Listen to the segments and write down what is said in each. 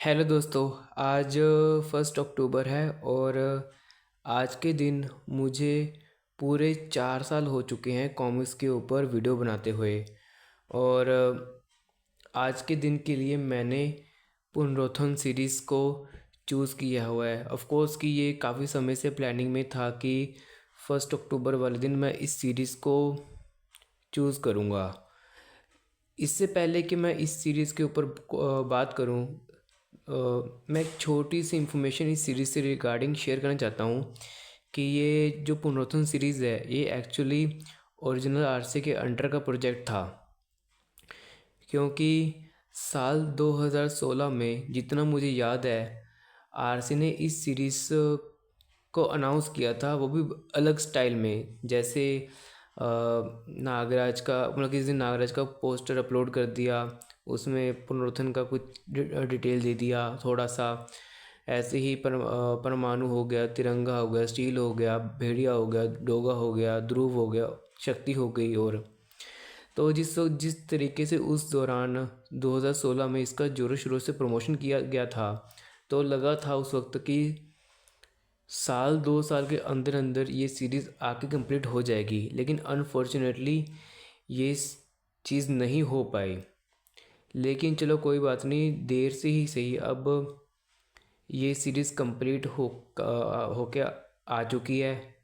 Hello दोस्तों। आज 1 अक्टूबर है और आज के दिन मुझे पूरे 4 साल हो चुके हैं कॉमिक्स के ऊपर वीडियो बनाते हुए। और आज के दिन के लिए मैंने पुनरुत्थान सीरीज़ को चूज़ किया हुआ है। ऑफ कोर्स कि ये काफ़ी समय से प्लानिंग में था कि 1 अक्टूबर वाले दिन मैं इस सीरीज़ को चूज़ करूँगा। इससे पहले कि मैं इस सीरीज़ के ऊपर बात करूं, मैं एक छोटी सी इन्फॉर्मेशन इस सीरीज़ से रिगार्डिंग शेयर करना चाहता हूं कि ये जो पुनरुत्थान सीरीज़ है ये एक्चुअली ओरिजिनल आरसी के अंडर का प्रोजेक्ट था। क्योंकि साल 2016 में जितना मुझे याद है आरसी ने इस सीरीज़ को अनाउंस किया था, वो भी अलग स्टाइल में। जैसे नागराज का मतलब किसी दिन नागराज का पोस्टर अपलोड कर दिया, उसमें पुनरुत्थान का कुछ डिटेल दे दिया थोड़ा सा। ऐसे ही परमाणु हो गया, तिरंगा हो गया, स्टील हो गया, भेड़िया हो गया, डोगा हो गया, ध्रुव हो गया, शक्ति हो गई। और तो जिस तरीके से उस दौरान 2016 में इसका जोरों शोरों से प्रमोशन किया गया था, तो लगा था उस वक्त कि साल 2 साल के अंदर अंदर ये सीरीज़ आके कंप्लीट हो जाएगी। लेकिन अनफॉर्चुनेटली ये चीज़ नहीं हो पाई। लेकिन चलो कोई बात नहीं, देर से ही सही अब ये सीरीज़ कंप्लीट होके आ चुकी है।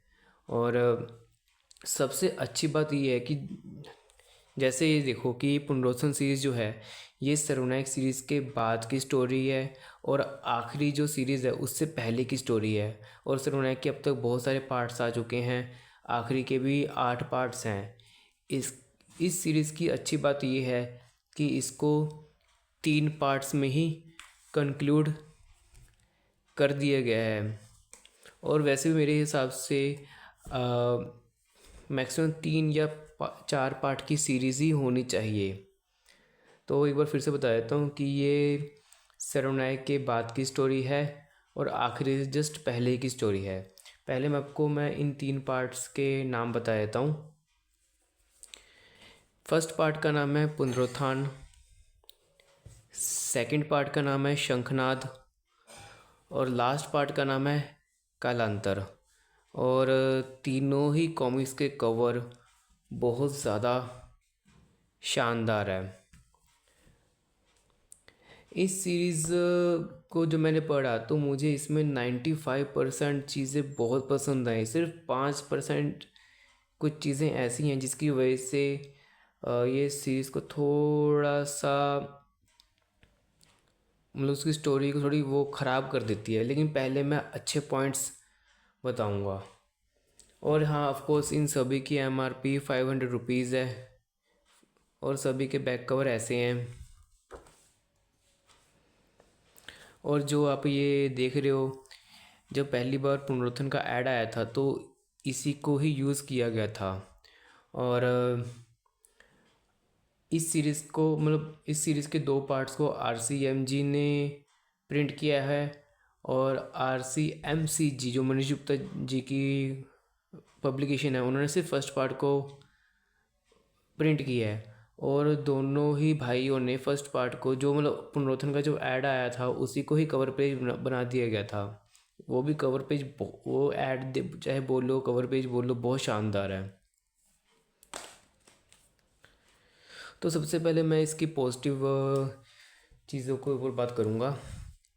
और सबसे अच्छी बात ये है कि जैसे ये देखो कि पुनरुत्थान सीरीज़ जो है ये सर्वनायक सीरीज़ के बाद की स्टोरी है और आखिरी जो सीरीज़ है उससे पहले की स्टोरी है। और सर्वनायक के अब तक बहुत सारे पार्ट्स आ चुके हैं, आखिरी के भी 8 पार्ट्स हैं। इस सीरीज़ की अच्छी बात ये है कि इसको 3 पार्ट्स में ही कंक्लूड कर दिया गया है। और वैसे भी मेरे हिसाब से मैक्सिमम 3 या 4 पार्ट की सीरीज़ ही होनी चाहिए। तो एक बार फिर से बता देता हूँ कि ये सर्वनायक के बाद की स्टोरी है और आखिरी जस्ट पहले की स्टोरी है। पहले मैं इन 3 पार्ट्स के नाम बता देता हूँ। फर्स्ट पार्ट का नाम है पुनरुत्थान, सेकंड पार्ट का नाम है शंखनाद और लास्ट पार्ट का नाम है कालांतर। और तीनों ही कॉमिक्स के कवर बहुत ज़्यादा शानदार है। इस सीरीज़ को जो मैंने पढ़ा तो मुझे इसमें 95% चीज़ें बहुत पसंद आई। सिर्फ 5% कुछ चीज़ें ऐसी हैं जिसकी वजह से ये सीरीज़ को थोड़ा सा मतलब उसकी स्टोरी को थोड़ी वो ख़राब कर देती है। लेकिन पहले मैं अच्छे पॉइंट्स बताऊंगा। और हाँ, ऑफ कोर्स इन सभी की MRP 500 रुपीज़ है और सभी के बैक कवर ऐसे हैं। और जो आप ये देख रहे हो, जब पहली बार पुनरुत्थान का ऐड आया था तो इसी को ही यूज़ किया गया था। और इस सीरीज़ के 2 पार्ट्स को RCMG ने प्रिंट किया है और RCMCG जो मनीष गुप्ता जी की पब्लिकेशन है उन्होंने सिर्फ फर्स्ट पार्ट को प्रिंट किया है। और दोनों ही भाइयों ने फर्स्ट पार्ट को जो मतलब पुनरुत्थान का जो ऐड आया था उसी को ही कवर पेज बना दिया गया था। वो भी कवर पेज वो ऐड चाहे बोलो कवर पेज बोलो बहुत शानदार है। तो सबसे पहले मैं इसकी पॉजिटिव चीज़ों के ऊपर बात करूँगा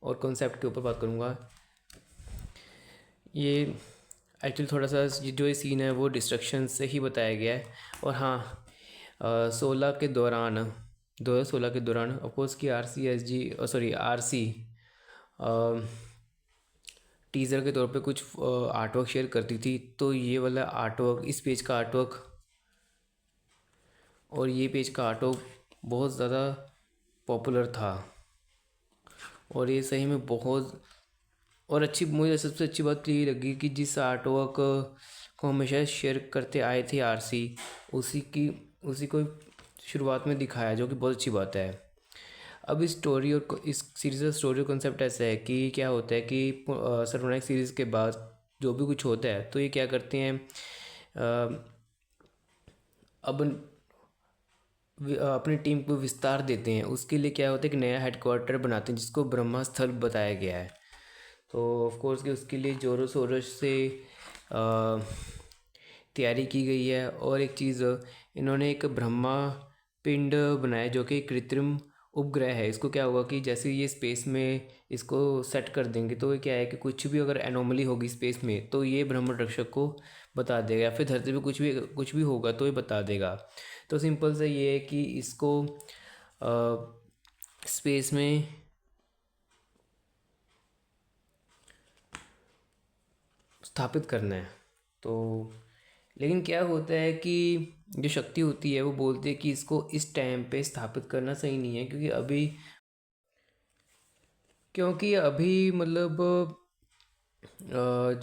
और कॉन्सेप्ट के ऊपर बात करूँगा। ये एक्चुअली थोड़ा सा जो ये सीन है वो डिस्ट्रक्शन से ही बताया गया है। और हाँ, 16 के दौरान 2016 के दौरान ऑफकोर्स की RC टीज़र के तौर पे कुछ आर्टवर्क शेयर करती थी। तो ये वाला आर्टवर्क, इस पेज का आर्टवर्क और ये पेज का आर्टवर्क बहुत ज़्यादा पॉपुलर था। और ये सही में बहुत और अच्छी, मुझे सबसे अच्छी बात तो ये लगी कि जिस आर्टवर्क को हमेशा शेयर करते आए थे RC, उसी को शुरुआत में दिखाया, जो कि बहुत अच्छी बात है। अब इस स्टोरी और इस सीरीज़ का स्टोरी कॉन्सेप्ट ऐसा है कि क्या होता है कि सर्वनायक सीरीज़ के बाद जो भी कुछ होता है तो ये क्या करते हैं, अब अपनी टीम को विस्तार देते हैं। उसके लिए क्या होता है कि नया हेडक्वार्टर बनाते हैं जिसको ब्रह्मा स्थल बताया गया है। तो ऑफ कोर्स कि उसके लिए ज़ोरों शोरों से तैयारी की गई है। और एक चीज़, इन्होंने एक ब्रह्मा पिंड बनाया जो कि कृत्रिम उपग्रह है। इसको क्या होगा कि जैसे ये स्पेस में इसको सेट कर देंगे तो ये क्या है कि कुछ भी अगर एनोमली होगी स्पेस में तो ये ब्रह्मरक्षक को बता देगा, या फिर धरती पे कुछ भी होगा तो ये बता देगा। तो सिंपल से ये है कि इसको स्पेस में स्थापित करना है। तो लेकिन क्या होता है कि जो शक्ति होती है वो बोलती है कि इसको इस टाइम पे स्थापित करना सही नहीं है, क्योंकि अभी मतलब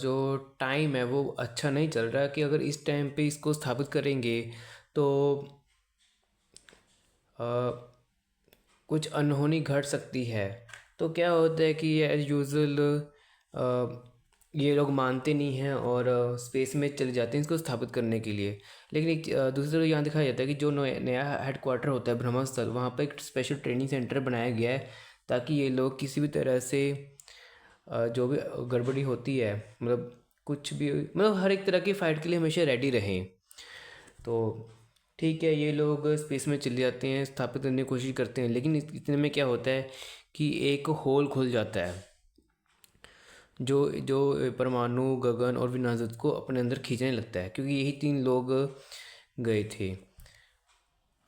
जो टाइम है वो अच्छा नहीं चल रहा है कि अगर इस टाइम पे इसको स्थापित करेंगे तो अ, कुछ अनहोनी घट सकती है। तो क्या होता है कि एज यूज़ुअल ये लोग मानते नहीं हैं और स्पेस में चले जाते हैं इसको स्थापित करने के लिए। लेकिन एक दूसरी तरफ यहाँ दिखाया जाता है कि जो नया हेडक्वार्टर होता है ब्रह्मस्थल, वहाँ पर एक स्पेशल ट्रेनिंग सेंटर बनाया गया है ताकि ये लोग किसी भी तरह से जो भी गड़बड़ी होती है, मतलब कुछ भी, मतलब हर एक तरह की फ़ाइट के लिए हमेशा रेडी रहें। तो ठीक है, ये लोग स्पेस में चले जाते हैं, स्थापित करने की कोशिश करते हैं, लेकिन इतने में क्या होता है कि एक होल खुल जाता है जो जो परमाणु, गगन और विनाशक को अपने अंदर खींचने लगता है, क्योंकि यही तीन लोग गए थे।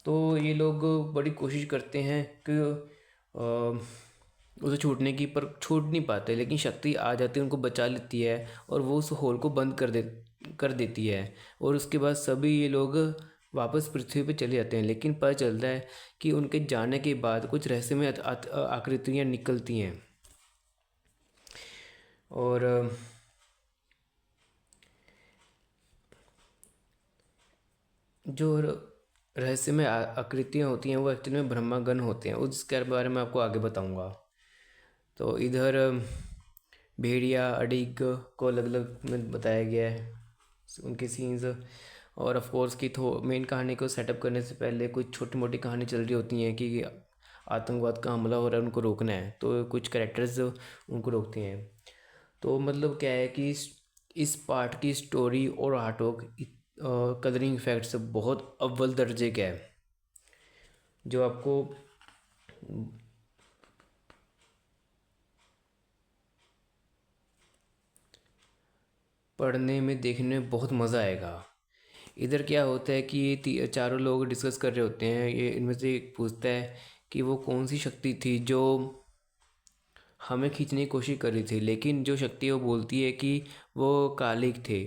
तो ये लोग बड़ी कोशिश करते हैं कि उसे छूटने की, पर छूट नहीं पाते, लेकिन शक्ति आ जाती है, उनको बचा लेती है और वो उस होल को बंद कर देती है। और उसके बाद सभी ये लोग वापस पृथ्वी पे चले जाते हैं। लेकिन पता चलता है कि उनके जाने के बाद कुछ रहस्यमय आकृतियाँ निकलती हैं। और जो रहस्यमय आकृतियाँ होती हैं वो एक्चुअली में ब्रह्मागण होते हैं, उसके बारे में आपको आगे बताऊंगा। तो इधर भेड़िया अडिग को अलग अलग में बताया गया है, उनके सीन्स। और ऑफ कोर्स की मेन कहानी को सेटअप करने से पहले कुछ छोटी मोटी कहानी चल रही होती हैं कि आतंकवाद का हमला हो रहा है, उनको रोकना है, तो कुछ कैरेक्टर्स उनको रोकते हैं। तो मतलब क्या है कि इस पार्ट की स्टोरी और आर्टवर्क, कलरिंग इफेक्ट्स बहुत अव्वल दर्जे का है, जो आपको पढ़ने में, देखने में बहुत मज़ा आएगा। इधर क्या होता है कि ये चारों लोग डिस्कस कर रहे होते हैं। ये इनमें से एक पूछता है कि वो कौन सी शक्ति थी जो हमें खींचने की कोशिश कर रही थी, लेकिन जो शक्ति है वो बोलती है कि वो कालिक थे।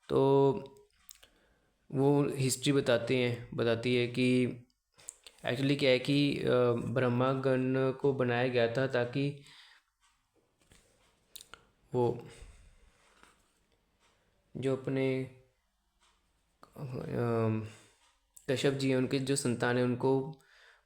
तो वो हिस्ट्री बताती है कि एक्चुअली क्या है कि ब्रह्मागण को बनाया गया था ताकि वो जो अपने कश्यप जी हैं, उनके जो संतान है, उनको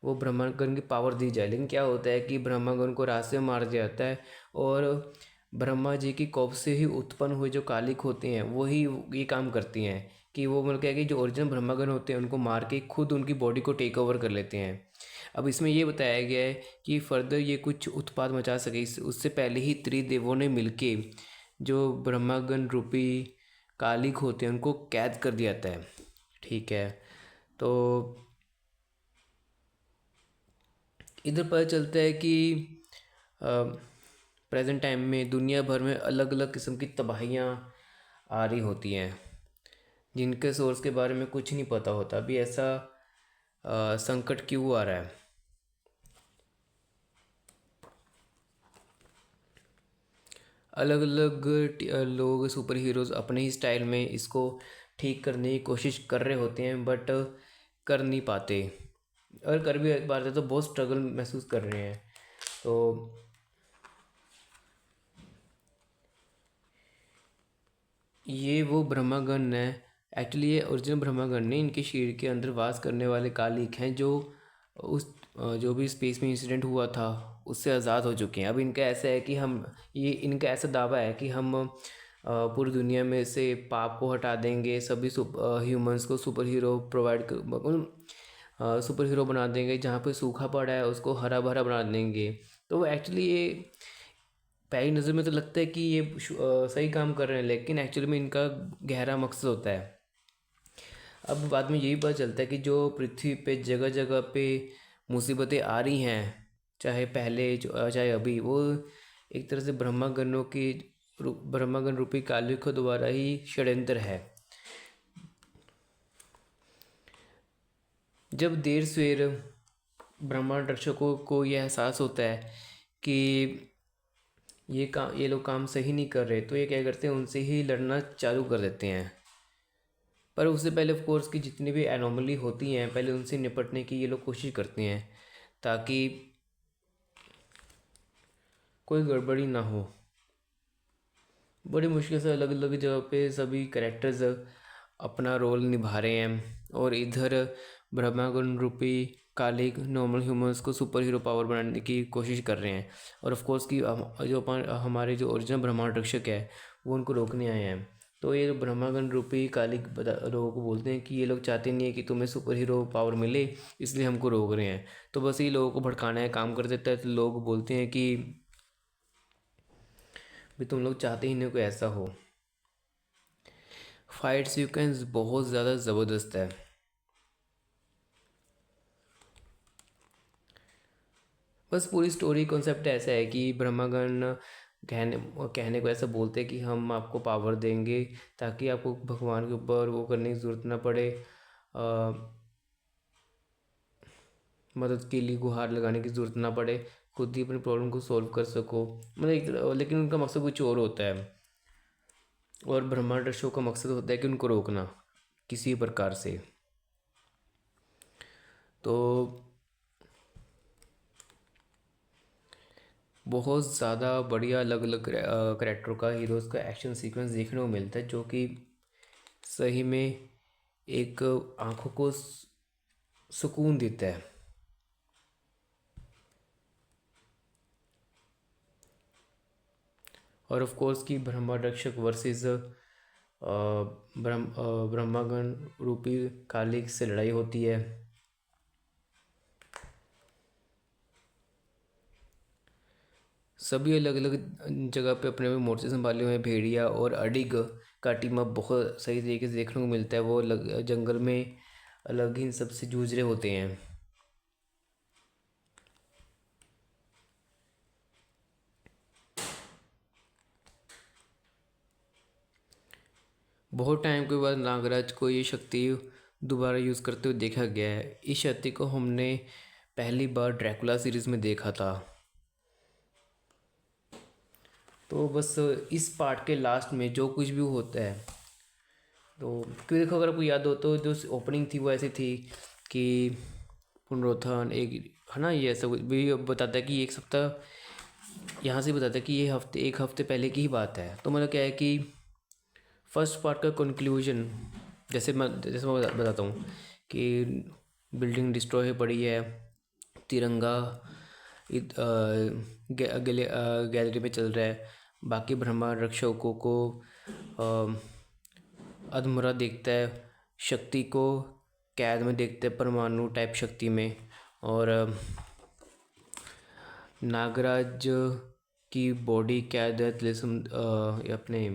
वो ब्रह्मागण की पावर दी जाए। लेकिन क्या होता है कि ब्रह्मागण को रास्ते में मार दिया जाता है और ब्रह्मा जी की कोप से ही उत्पन्न हुए जो कालिक होते हैं वही ये काम करती हैं कि वो मतलब क्या है कि जो ओरिजिनल ब्रह्मागण होते हैं उनको मार के खुद उनकी बॉडी को टेक ओवर कर लेते हैं। अब इसमें ये बताया गया है कि फर्दर ये कुछ उत्पात मचा सके, उससे पहले ही त्रिदेवों ने मिलके जो ब्रह्मागण रूपी कालिक होते हैं उनको कैद कर दिया जाता है। ठीक है, तो इधर पता चलता है कि प्रेजेंट टाइम में दुनिया भर में अलग अलग किस्म की तबाहियाँ आ रही होती हैं जिनके सोर्स के बारे में कुछ नहीं पता होता। अभी ऐसा संकट क्यों आ रहा है? अलग अलग लोग, सुपर हीरोज़ अपने ही स्टाइल में इसको ठीक करने की कोशिश कर रहे होते हैं, बट कर नहीं पाते। और कर भी पाते तो बहुत स्ट्रगल महसूस कर रहे हैं। तो ये वो ब्रह्मागण है, एक्चुअली ये ओरिजिनल ब्रह्मागण नहीं, इनके शरीर के अंदर वास करने वाले कालिक हैं जो उस जो भी स्पेस में इंसिडेंट हुआ था उससे आज़ाद हो चुके हैं। अब इनका ऐसा है कि इनका ऐसा दावा है कि हम पूरी दुनिया में से पाप को हटा देंगे, सभी ह्यूमंस को सुपर हीरो प्रोवाइड कर, सुपर हीरो बना देंगे, जहाँ पे सूखा पड़ा है उसको हरा भरा बना देंगे। तो एक्चुअली ये पहली नज़र में तो लगता है कि ये सही काम कर रहे हैं, लेकिन एक्चुअली में इनका गहरा मकसद होता है। अब बाद में यही पता चलता है कि जो पृथ्वी पे जगह जगह पे मुसीबतें आ रही हैं, चाहे पहले चाहे अभी, वो एक तरह से ब्रह्मागण रूपी कालिक द्वारा ही षड्यंत्र है। जब देर सवेर ब्रह्मांड रक्षकों को यह एहसास होता है कि ये लोग काम सही नहीं कर रहे, तो ये क्या करते हैं, उनसे ही लड़ना चालू कर देते हैं। पर उससे पहले ऑफ कोर्स की जितनी भी एनोमली होती हैं, पहले उनसे निपटने की ये लोग कोशिश करते हैं, ताकि कोई गड़बड़ी ना हो। बड़ी मुश्किल से अलग अलग जगह पे सभी कैरेक्टर्स अपना रोल निभा रहे हैं, और इधर ब्रह्मागुण रूपी कालिक नॉर्मल ह्यूमंस को सुपर हीरो पावर बनाने की कोशिश कर रहे हैं। और ऑफ कोर्स की हमारे जो ओरिजिनल ब्रह्मांड रक्षक है वो उनको रोकने आए हैं। तो ये ब्रह्मागण रूपी कालिक लोगों को बोलते हैं कि ये लोग चाहते नहीं है कि तुम्हें सुपर हीरो पावर मिले, इसलिए हमको रोक रहे हैं। तो बस ये लोगों को भड़काना है काम कर देता है। तो लोग बोलते हैं कि भी तुम लोग चाहते ही नहीं कोई ऐसा हो। फाइट सीक्वेंस बहुत ज़्यादा ज़बरदस्त है। बस पूरी स्टोरी कॉन्सेप्ट ऐसा है कि ब्रह्मागण कहने कहने को ऐसा बोलते हैं कि हम आपको पावर देंगे ताकि आपको भगवान के ऊपर वो करने की ज़रूरत ना पड़े, मदद के लिए गुहार लगाने की ज़रूरत ना पड़े, खुद ही अपनी प्रॉब्लम को सॉल्व कर सको। मतलब लेकिन उनका मकसद कुछ और होता है, और ब्रह्मांड शो का मकसद होता है कि उनको रोकना किसी प्रकार से। तो बहुत ज़्यादा बढ़िया अलग अलग करेक्टरों का, हीरोज़ का एक्शन सीक्वेंस देखने को मिलता है, जो कि सही में एक आंखों को सुकून देता है। और ऑफ कोर्स की ब्रह्मांड रक्षक वर्सेस ब्रह्मागण रूपी कालिक से लड़ाई होती है। सभी अलग अलग जगह पे अपने अपने मोर्चे संभाले हुए हैं। भेड़िया और अडिग का टीम अप बहुत सही तरीके से देखने को मिलता है। वो जंगल में अलग ही सबसे जूझ रहे होते हैं। बहुत टाइम के बाद नागराज को ये शक्ति दोबारा यूज़ करते हुए देखा गया है। इस शक्ति को हमने पहली बार ड्रैकुला सीरीज़ में देखा था। तो बस इस पार्ट के लास्ट में जो कुछ भी होता है, तो क्योंकि देखो अगर आपको याद हो तो जो ओपनिंग थी वो ऐसी थी कि पुनरुत्थान एक है ना, ये ऐसा कुछ भी बताता है कि एक सप्ताह यहाँ से बताता है कि ये एक हफ्ते पहले की ही बात है। तो मतलब क्या है कि फर्स्ट पार्ट का कंक्लूजन जैसे मैं बताता हूँ कि बिल्डिंग डिस्ट्रॉय पड़ी है, तिरंगा गैलरी में चल रहा है, बाकी ब्रह्मांड रक्षकों को अधमरा देखता है, शक्ति को कैद में देखते हैं परमाणु टाइप शक्ति में, और नागराज की बॉडी कैद है तिलिस्म अपने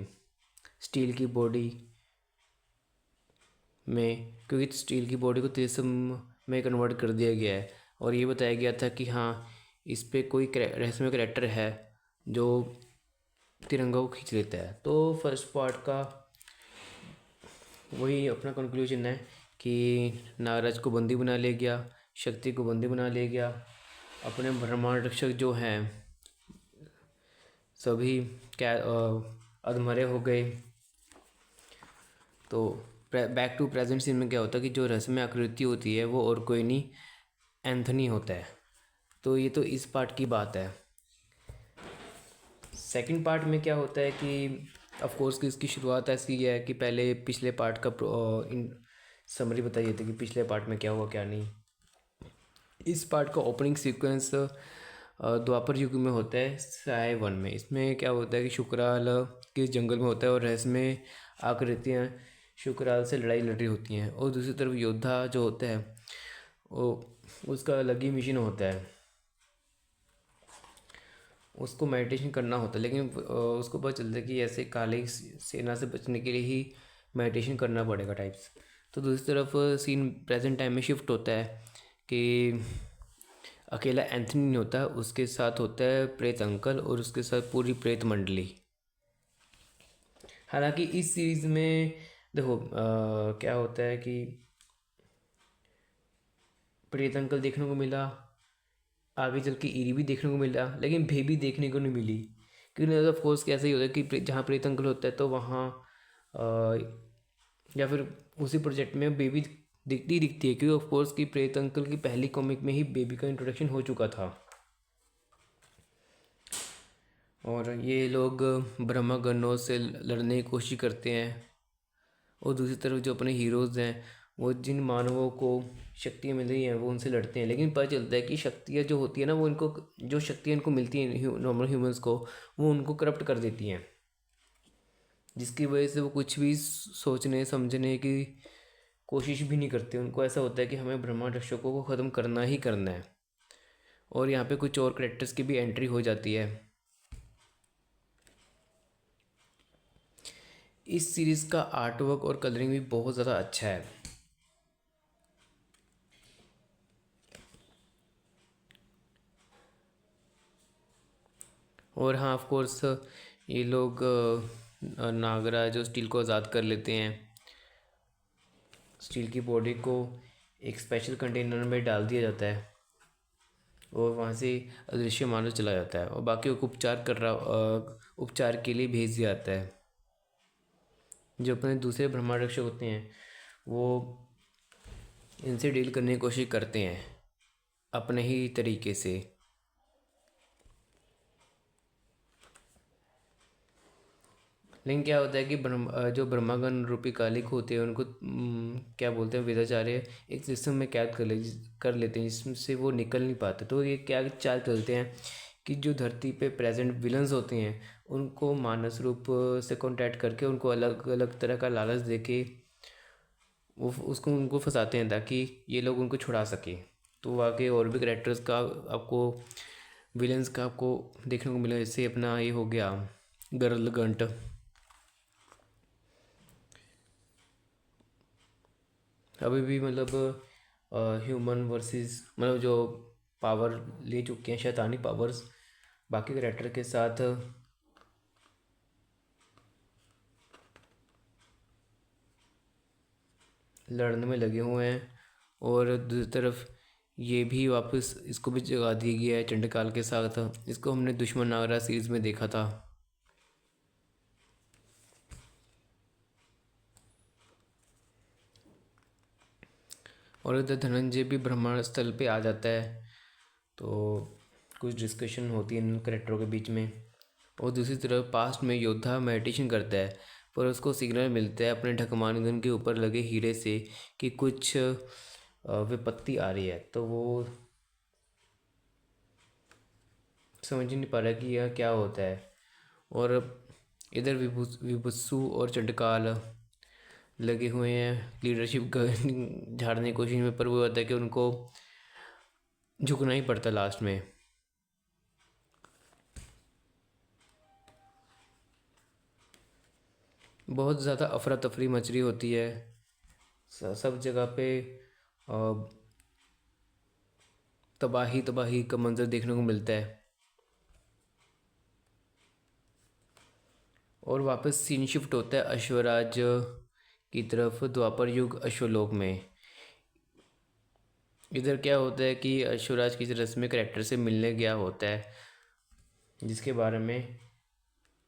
स्टील की बॉडी में, क्योंकि स्टील की बॉडी को तिलिस्म में कन्वर्ट कर दिया गया है। और ये बताया गया था कि हाँ, इस पे कोई रहस्यमय कैरेक्टर है जो तिरंगा को खींच लेता है। तो फर्स्ट पार्ट का वही अपना कंक्लूजन है कि नागराज को बंदी बना लिया गया, शक्ति को बंदी बना लिया गया, अपने ब्रह्मांड रक्षक जो हैं सभी क्या अधमरे हो गए। तो बैक टू प्रेजेंट सीन में क्या होता है कि जो रहस्यमय आकृति होती है वो और कोई नहीं, एंथनी होता है। तो ये तो इस पार्ट की बात है। सेकंड पार्ट में क्या होता है कि ऑफ कोर्स कि इसकी शुरुआत ऐसी है कि पहले पिछले पार्ट का समरी बताई जाती है कि पिछले पार्ट में क्या हुआ क्या नहीं। इस पार्ट का ओपनिंग सीक्वेंस द्वापर युग में होता है, साय वन में। इसमें क्या होता है कि शुक्राल किस जंगल में होता है और रहस्यमय आकृतियाँ शुक्राल से लड़ाई लड़ रही होती हैं, और दूसरी तरफ योद्धा जो होता है वो उसका अलग ही मिशन होता है, उसको मेडिटेशन करना होता है, लेकिन उसको पता चलता है कि ऐसे काली सेना से बचने के लिए ही मेडिटेशन करना पड़ेगा टाइप्स। तो दूसरी तरफ सीन प्रेजेंट टाइम में शिफ्ट होता है कि अकेला एंथनी नहीं होता, उसके साथ होता है प्रेत अंकल और उसके साथ पूरी प्रेत मंडली। हालांकि इस सीरीज़ में देखो क्या होता है कि प्रेत अंकल देखने को मिला, आगे चल के ईरी भी देखने को मिला, लेकिन बेबी देखने को नहीं मिली। क्योंकि ऑफ कोर्स कैसे ही होता है कि जहाँ प्रेत अंकल होता है तो वहाँ या फिर उसी प्रोजेक्ट में बेबी दिखती है, क्योंकि ऑफ कोर्स कि प्रेत अंकल की पहली कॉमिक में ही बेबी का इंट्रोडक्शन हो चुका था। और ये लोग ब्रह्मा गणों से लड़ने की कोशिश करते हैं, और दूसरी तरफ जो अपने हीरोज़ हैं वो जिन मानवों को शक्तियाँ मिल रही हैं वो उनसे लड़ते हैं, लेकिन पता चलता है कि शक्तियाँ जो होती है ना वो इनको, जो शक्तियाँ इनको मिलती हैं नॉर्मल ह्यूमंस को, वो उनको करप्ट कर देती हैं, जिसकी वजह से वो कुछ भी सोचने समझने की कोशिश भी नहीं करते। उनको ऐसा होता है कि हमें ब्रह्मांडरक्षकों को ख़त्म करना ही करना है। और यहाँ पे कुछ और करेक्टर्स की भी एंट्री हो जाती है। इस सीरीज़ का आर्टवर्क और कलरिंग भी बहुत ज़्यादा अच्छा है। और हाँ ऑफ कोर्स ये लोग नागराज जो स्टील को आज़ाद कर लेते हैं, स्टील की बॉडी को एक स्पेशल कंटेनर में डाल दिया जाता है और वहाँ से अदृश्य मानव चला जाता है, और बाकी को उपचार के लिए भेज दिया जाता है। जो अपने दूसरे ब्रह्मांडरक्षक होते हैं वो इनसे डील करने की कोशिश करते हैं अपने ही तरीके से। लेकिन क्या होता है कि जो ब्रह्मागण रूपी कालिक होते हैं उनको क्या बोलते हैं, वेदाचार्य एक सिस्टम में कैद कर लेते हैं जिससे वो निकल नहीं पाते। तो ये क्या चाल चलते हैं कि जो धरती पे प्रेजेंट विलन्स होते हैं उनको मानस रूप से कांटेक्ट करके उनको अलग अलग तरह का लालच देके वो उसको उनको फंसाते हैं ताकि ये लोग उनको छुड़ा सके। तो आगे और भी करेक्टर्स का आपको, विलन्स का आपको देखने को मिला, जैसे अपना ये हो गया गर्ल गंट। अभी भी मतलब ह्यूमन वर्सेस मतलब जो पावर ले चुके हैं शैतानी पावर्स, बाकी करेक्टर के साथ लड़ने में लगे हुए हैं। और दूसरी तरफ ये भी वापस इसको भी जगा दिया गया है चंडकाल के साथ। इसको हमने दुश्मन नागरा सीरीज़ में देखा था। और इधर धनंजय भी ब्रह्मांड स्थल पे आ जाता है, तो कुछ डिस्कशन होती है इन करेक्टरों के बीच में। और दूसरी तरफ पास्ट में योद्धा मेडिटेशन करता है, पर उसको सिग्नल मिलता है अपने ढकमान गन के ऊपर लगे हीरे से कि कुछ विपत्ति आ रही है। तो वो समझ ही नहीं पा रहा कि यह क्या होता है। और इधर विभुत्सु और चंडकाल लगे हुए हैं लीडरशिप झाड़ने की कोशिश में, पर वो होता है कि उनको झुकना ही पड़ता लास्ट में। बहुत ज़्यादा अफरा तफरी मच रही होती है सब जगह पे। अ, तबाही तबाही का मंजर देखने को मिलता है। और वापस सीन शिफ्ट होता है अश्वराज की तरफ द्वापर युग अश्वलोक में। इधर क्या होता है कि अश्वराज किसी रस्मी करेक्टर से मिलने गया होता है, जिसके बारे में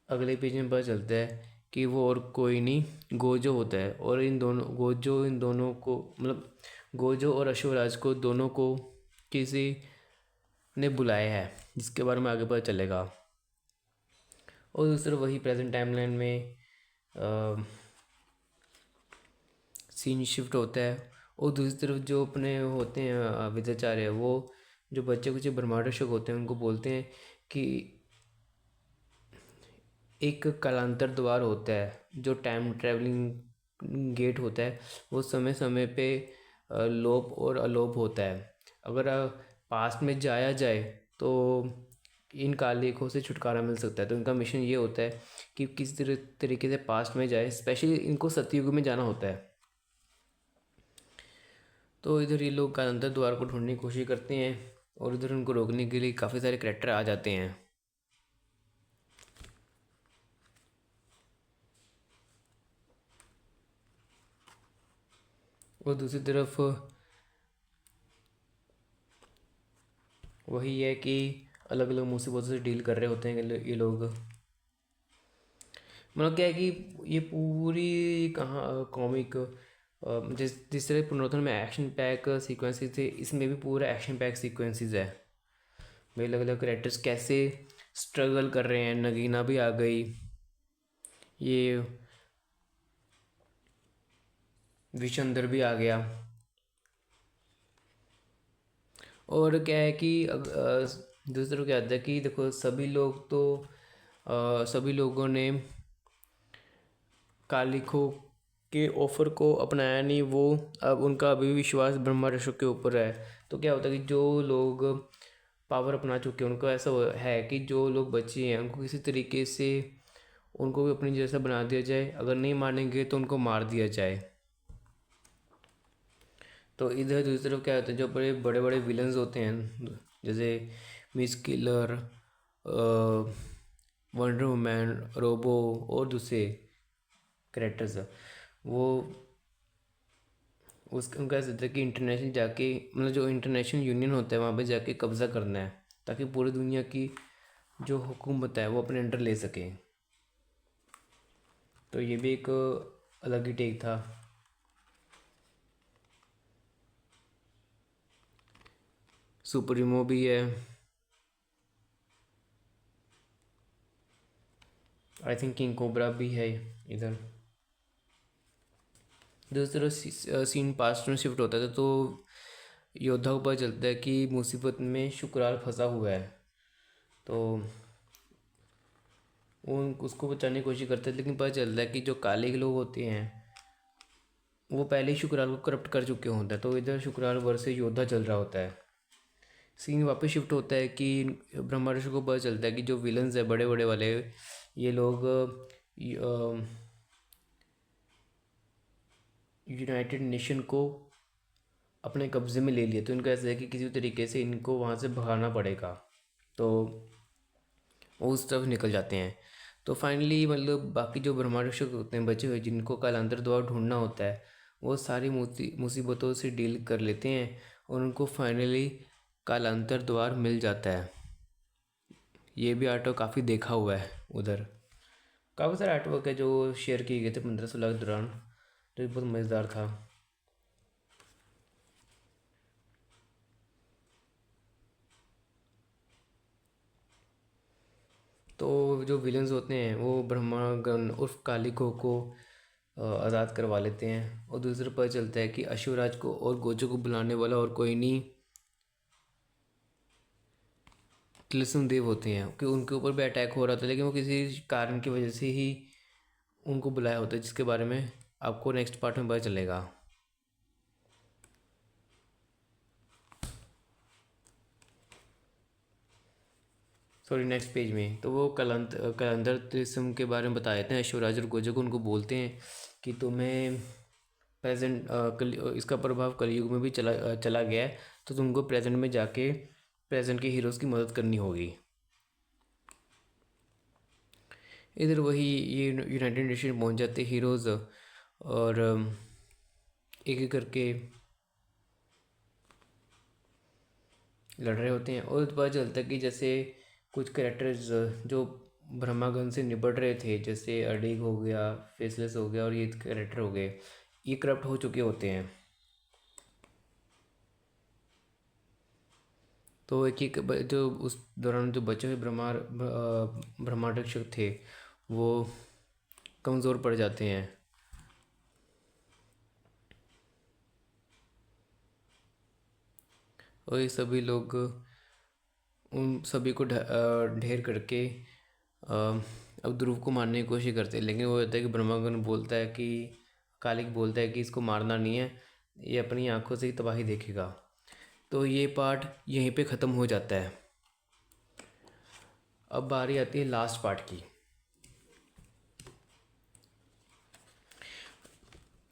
अगले पेज में पता चलता है कि वो और कोई नहीं गोजो होता है। और इन दोनों को मतलब गोजो और अश्वराज को दोनों को किसी ने बुलाया है, जिसके बारे में आगे पता चलेगा। और दूसरी तरफ वही प्रेजेंट टाइमलाइन में सीन शिफ्ट होता है। और दूसरी तरफ जो अपने होते हैं विद्याचार्य, वो जो बच्चे कुछ ब्रह्मांडरक्षक होते हैं उनको बोलते हैं कि एक कालांतर द्वार होता है जो टाइम ट्रैवलिंग गेट होता है, वो समय समय पे लोप और अलोप होता है। अगर पास्ट में जाया जाए तो इन कालिकों से छुटकारा मिल सकता है। तो इनका मिशन ये होता है कि किस तरीके से पास्ट में जाए, स्पेशली इनको सतयुग में जाना होता है। तो इधर ये लोग कालांतर द्वार को ढूंढने की कोशिश करते हैं और इधर उनको रोकने के लिए काफ़ी सारे करैक्टर आ जाते हैं। और दूसरी तरफ वही है कि अलग अलग मुसीबतों से डील कर रहे होते हैं ये लोग। मतलब क्या है कि ये पूरी कहाँ कॉमिक जिस जिस तरह पुनरुत्थान में एक्शन पैक सीक्वेंसेस थे, इसमें भी पूरा एक्शन पैक सीक्वेंसेस है भाई। अलग अलग कैरेक्टर्स कैसे स्ट्रगल कर रहे हैं। नगीना भी आ गई, ये विशंदर भी आ गया। और क्या है कि दूसरों क्या होता है कि देखो सभी लोग तो सभी लोगों ने कालिखो के ऑफर को अपनाया नहीं। वो अब उनका अभी भी विश्वास ब्रह्मा ऋषि के ऊपर है। तो क्या होता है कि जो लोग पावर अपना चुके हैं उनको ऐसा है कि जो लोग बचे हैं उनको किसी तरीके से उनको भी अपनी जैसा बना दिया जाए। अगर नहीं मानेंगे तो उनको मार दिया जाए। तो इधर दूसरी तरफ क्या होता है, जो बड़े बड़े बड़े विलन्स होते हैं जैसे Miss Killer, Wonder Woman, Robo और दूसरे करेक्टर्स, वो उनका ऐसा था कि इंटरनेशनल जाके मतलब जो इंटरनेशनल यूनियन होता है वहाँ पे जाके कब्ज़ा करना है ताकि पूरी दुनिया की जो हुकूमत है वो अपने अंडर ले सके। तो ये भी एक अलग ही टेक था। सुप्रीमो भी है, आई थिंक किंग कोबरा भी है इधर। दूसरी तरफ सीन पास्ट में शिफ्ट होता था तो योद्धा को पता चलता है कि मुसीबत में शुक्राल फंसा हुआ है। तो वो उसको बचाने की कोशिश करते हैं, लेकिन पता चलता है कि जो काले के लोग होते हैं वो पहले ही शुक्राल को करप्ट कर चुके होते हैं। तो इधर शुक्राल वर्ष से योद्धा चल रहा होता है। सीन वापस शिफ्ट होता है कि ब्रह्मा ऋषि को पता चलता है कि जो विलन्स है बड़े बड़े वाले, ये लोग यूनाइटेड नेशन को अपने कब्ज़े में ले लिए। तो इनको ऐसा है कि किसी तरीके से इनको वहाँ से भगाना पड़ेगा। तो वो उस तरफ निकल जाते हैं। तो फाइनली मतलब बाकी जो ब्रह्मांड होते हैं बचे हुए जिनको कालांतर द्वारा ढूंढना होता है, वो सारी मुसीबतों से डील कर लेते हैं और उनको फाइनली कालांतर द्वार मिल जाता है। ये भी आर्टवर्क काफ़ी देखा हुआ है उधर। काफ़ी सारे आर्टवर्क है जो शेयर किए गए थे 15-16 के दौरान, जो बहुत मज़ेदार था। तो जो विलन्स होते हैं वो ब्रह्मागन उर्फ कालिको को आज़ाद करवा लेते हैं। और दूसरे पता चलता है कि अश्वराज को और गोजो को बुलाने वाला और कोई नहीं तिलस्म देव होते हैं। कि उनके ऊपर भी अटैक हो रहा था लेकिन वो किसी कारण की वजह से ही उनको बुलाया होता है, जिसके बारे में आपको नेक्स्ट पार्ट में पता चलेगा। सॉरी नेक्स्ट पेज में। तो वो कलंदर तिलस्म के बारे में बता देते हैं अश्वराज और गोजो को। उनको बोलते हैं कि तुम्हें प्रेजेंट इसका प्रभाव कलयुग में भी चला गया है, तो तुमको प्रेजेंट में जाके प्रेजेंट के हीरोज़ की मदद करनी होगी। इधर वही ये यूनाइटेड नेशन पहुंच जाते हीरोज़ और एक एक करके लड़ रहे होते हैं। और पता चलता है कि जैसे कुछ कैरेक्टर्स जो ब्रह्मागन से निपट रहे थे, जैसे अडीग हो गया, फेसलेस हो गया और ये कैरेक्टर हो गए, ये करप्ट हो चुके होते हैं। तो एक एक जो उस दौरान जो बचे हुए ब्रह्मांडरक्षक थे वो कमज़ोर पड़ जाते हैं। और ये सभी लोग उन सभी को ढेर करके अब ध्रुव को मारने की कोशिश करते हैं। लेकिन वो होता है कि ब्रह्मागन बोलता है कि कालिक बोलता है कि इसको मारना नहीं है, ये अपनी आंखों से ही तबाही देखेगा। तो ये पार्ट यहीं पे ख़त्म हो जाता है। अब बारी आती है लास्ट पार्ट की।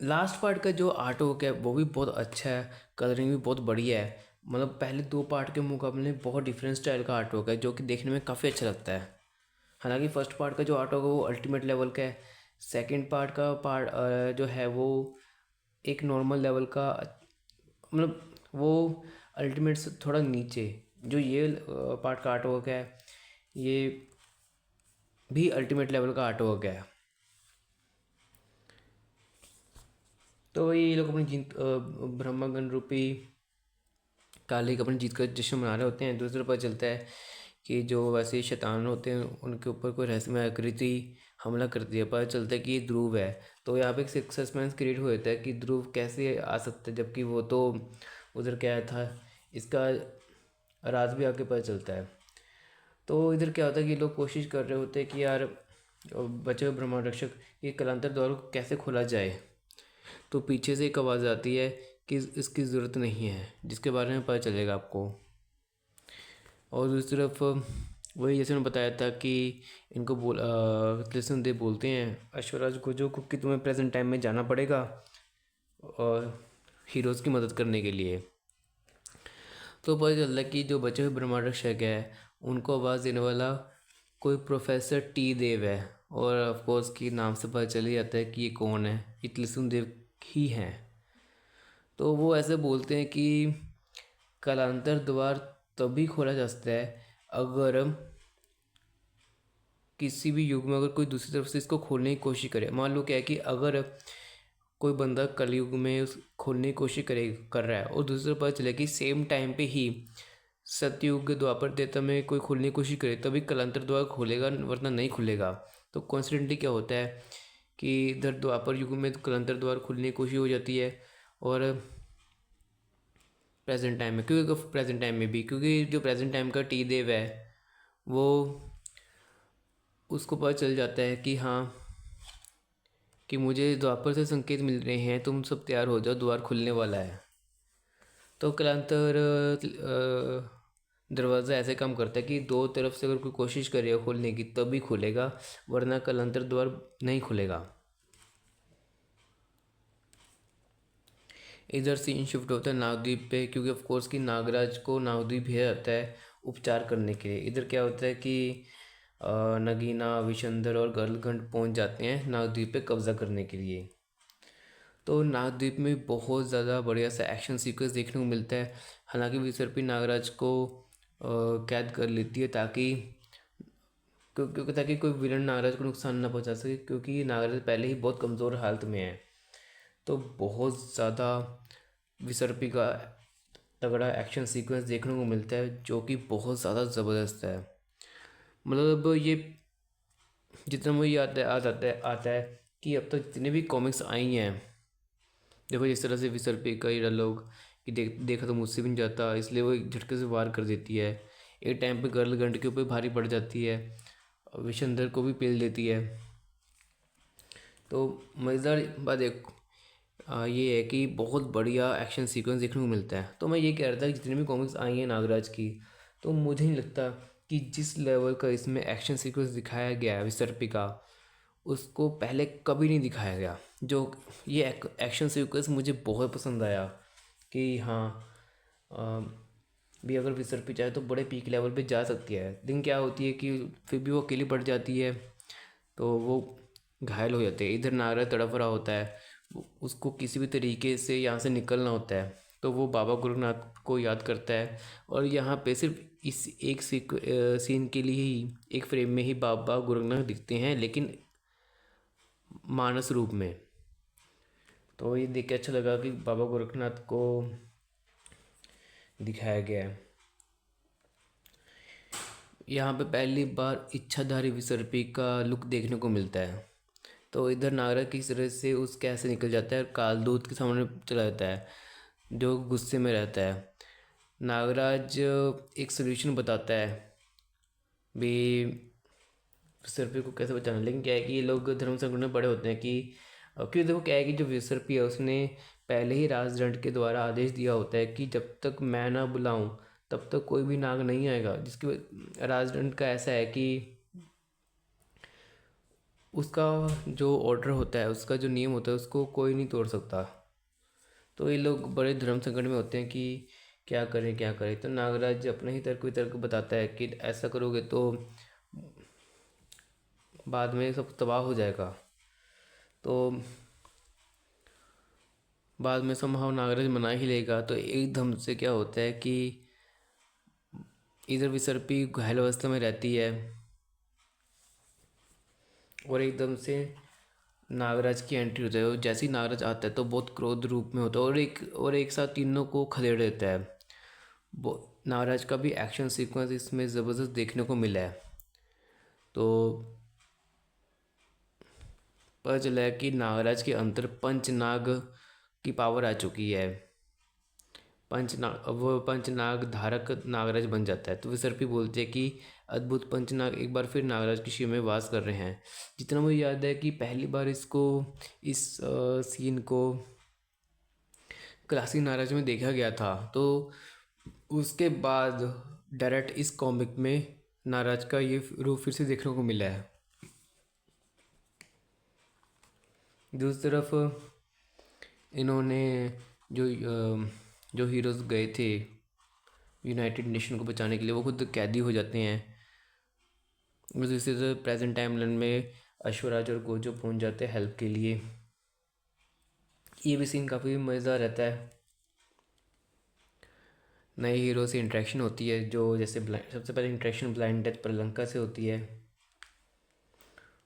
लास्ट पार्ट का जो आर्ट वर्क है वो भी बहुत अच्छा है, कलरिंग भी बहुत बढ़िया है। मतलब पहले दो पार्ट के मुकाबले बहुत डिफरेंट स्टाइल का आर्ट वर्क है जो कि देखने में काफ़ी अच्छा लगता है। हालांकि फर्स्ट पार्ट का जो आर्ट वर्क है वो अल्टीमेट लेवल का है। सेकंड पार्ट का पार्ट जो है वो एक नॉर्मल लेवल का, मतलब वो अल्टीमेट से थोड़ा नीचे। जो ये पार्ट का आर्ट वर्क है ये भी अल्टीमेट लेवल का आर्ट वर्क है। तो ये लोग अपनी जीत ब्रह्मगन रूपी काली अपनी जीत का जश्न मना रहे होते हैं। दूसरे पता चलता है कि जो वैसे शैतान होते हैं उनके ऊपर कोई रहस्यमय आकृति हमला करती है। पता चलता है कि ये ध्रुव है। तो यहाँ पे एक सस्पेंस क्रिएट हो जाता है कि ध्रुव कैसे आ सकता है, जबकि वो तो उधर क्या था, इसका राज भी आके पता चलता है। तो इधर क्या होता है कि लोग कोशिश कर रहे होते हैं कि यार बचे हुए ब्रह्मांड रक्षक ये कलांतर द्वार को कैसे खोला जाए। तो पीछे से एक आवाज़ आती है कि इसकी ज़रूरत नहीं है, जिसके बारे में पता चलेगा आपको। और दूसरी तरफ वही जैसे मैंने बताया था कि इनको कृष्णदेव बोलते हैं अश्वराज गुजो को कि तुम्हें प्रेजेंट टाइम में जाना पड़ेगा और हीरोज़ की मदद करने के लिए। तो पता चलता है कि जो बचे हुए ब्रह्मांड रक्षक है उनको आवाज़ देने वाला कोई प्रोफेसर टी देव है। और ऑफ कोर्स की नाम से पता चल ही जाता है कि ये कौन है, ये कृष्णदेव ही हैं। तो वो ऐसे बोलते हैं कि कालांतर द्वार तभी खोला जा सकता है अगर किसी भी युग में अगर कोई दूसरी तरफ से इसको खोलने की कोशिश करे। मान लो क्या है कि अगर कोई बंदा कलयुग में उस खोलने की कोशिश कर रहा है और दूसरी तरफ पता चले कि सेम टाइम पे ही सतयुग द्वापर त्रेता में कोई खोलने की कोशिश करे तभी कलांतर द्वार खोलेगा, वरना नहीं खुलेगा। तो कॉन्स्टेंटली क्या होता है कि इधर द्वापर युग में कलांतर द्वार खुलने की कोशिश हो जाती है और प्रेजेंट टाइम में, क्योंकि प्रेजेंट टाइम में भी क्योंकि जो प्रेजेंट टाइम का टी देव है वो उसको पता चल जाता है कि हाँ कि मुझे द्वापर से संकेत मिल रहे हैं, तुम सब तैयार हो जाओ, द्वार खुलने वाला है। तो कलांतर दरवाज़ा ऐसे काम करता है कि दो तरफ से अगर कोई कोशिश करेगा खोलने की तभी खुलेगा, वरना कलांतर द्वार नहीं खुलेगा। इधर सीन शिफ्ट होता है नागद्वीप पे, क्योंकि ऑफ कोर्स कि नागराज को नागद्वीप भेजा जाता है उपचार करने के लिए। इधर क्या होता है कि नगीना, विशंदर और गरुड़गंड पहुंच जाते हैं नागद्वीप पे कब्जा करने के लिए। तो नागद्वीप में बहुत ज़्यादा बढ़िया सा एक्शन सीक्वेंस देखने को मिलता है। हालांकि विसर्पी नागराज को कैद कर लेती है ताकि क्योंकि ताकि कोई विलन नागराज को नुकसान ना पहुंचा सके, क्योंकि नागराज पहले ही बहुत कमज़ोर हालत में है। तो बहुत ज़्यादा विसर्पी का तगड़ा एक्शन सीक्वेंस देखने को मिलता है जो कि बहुत ज़्यादा ज़बरदस्त है। मतलब ये जितना मुझे याद है आता है कि अब तक जितने भी कॉमिक्स आई हैं, देखो जिस तरह से विसर्पी का ये डायलॉग कि देखा तो मुझसे भी नहीं जाता, इसलिए वो एक झटके से वार कर देती है। एक टाइम पे गर्ल गंड के ऊपर भारी पड़ जाती है और विशंदर को भी पेल देती है। तो मज़ेदार बात एक ये है कि बहुत बढ़िया एक्शन सीक्वेंस देखने को मिलता है। तो मैं ये कह रहा था कि जितनी भी कॉमिक्स आई हैं नागराज की, तो मुझे नहीं लगता कि जिस लेवल का इसमें एक्शन सीक्वेंस दिखाया गया है विसर्पी का, उसको पहले कभी नहीं दिखाया गया। जो ये एक्शन सीक्वेंस मुझे बहुत पसंद आया कि हाँ अ, भी अगर विसर्पी चाहे तो बड़े पीक लेवल पे जा सकती है, लेकिन क्या होती है कि फिर भी वो अकेली पड़ जाती है तो वो घायल हो जाते हैं। इधर नागराज तड़प रहा होता है, उसको किसी भी तरीके से यहाँ से निकलना होता है, तो वो बाबा गोरखनाथ को याद करता है। और यहाँ पे सिर्फ इस एक सीन के लिए ही एक फ्रेम में ही बाबा गोरखनाथ दिखते हैं, लेकिन मानस रूप में। तो ये देख के अच्छा लगा कि बाबा गोरखनाथ को दिखाया गया है। यहाँ पे पहली बार इच्छाधारी विसर्पी का लुक देखने को मिलता है। तो इधर नागराज किस तरह से उस कैद से निकल जाता है और कालदूत के सामने चला जाता है जो गुस्से में रहता है। नागराज एक सोल्यूशन बताता है भी विसर्पी को कैसे बचाना, लेकिन क्या है कि ये लोग धर्म संकट में पड़े होते हैं कि क्योंकि देखो क्या है कि जो विसर्पी है उसने पहले ही राजदंड के द्वारा आदेश दिया होता है कि जब तक मैं ना बुलाऊं तब तक कोई भी नाग नहीं आएगा, जिसकी राजदंड का ऐसा है कि उसका जो ऑर्डर होता है, उसका जो नियम होता है, उसको कोई नहीं तोड़ सकता। तो ये लोग बड़े धर्म संकट में होते हैं कि क्या करें क्या करें। तो नागराज अपने ही तर्क वितर्क बताता है कि ऐसा करोगे तो बाद में सब तबाह हो जाएगा। तो बाद में समहाव नागराज मना ही लेगा। तो एकदम से क्या होता है कि इधर विसर्पी घायल अवस्था में रहती है और एकदम से नागराज की एंट्री होता है। और जैसे ही नागराज आता है तो बहुत क्रोध रूप में होता है और एक साथ तीनों को खदेड़ देता है। वो नागराज का भी एक्शन सीक्वेंस इसमें ज़बरदस्त देखने को मिला है। तो पता चला है कि नागराज के अंदर पंचनाग की पावर आ चुकी है। पंचनाग, अब वो पंचनाग धारक नागराज बन जाता है। तो विसर्पी बोलते हैं कि अद्भुत पंचनाग एक बार फिर नागराज की शिव में वास कर रहे हैं। जितना मुझे याद है कि पहली बार इस सीन को क्लासिक नागराज में देखा गया था। तो उसके बाद डायरेक्ट इस कॉमिक में नागराज का ये रूप फिर से देखने को मिला है। दूसरी तरफ इन्होंने जो हीरोज़ गए थे यूनाइटेड नेशन को बचाने के लिए, वो खुद कैदी हो जाते हैं। दूसरी तरफ प्रेजेंट टाइमलाइन में अश्वराज और गोजो पहुंच जाते हैं हेल्प के लिए। ये भी सीन काफ़ी मज़ेदार रहता है। नए हीरो से इंटरेक्शन होती है, जो जैसे सबसे पहले इंटरेक्शन ब्लाइंड डेथ प्रलंका से होती है।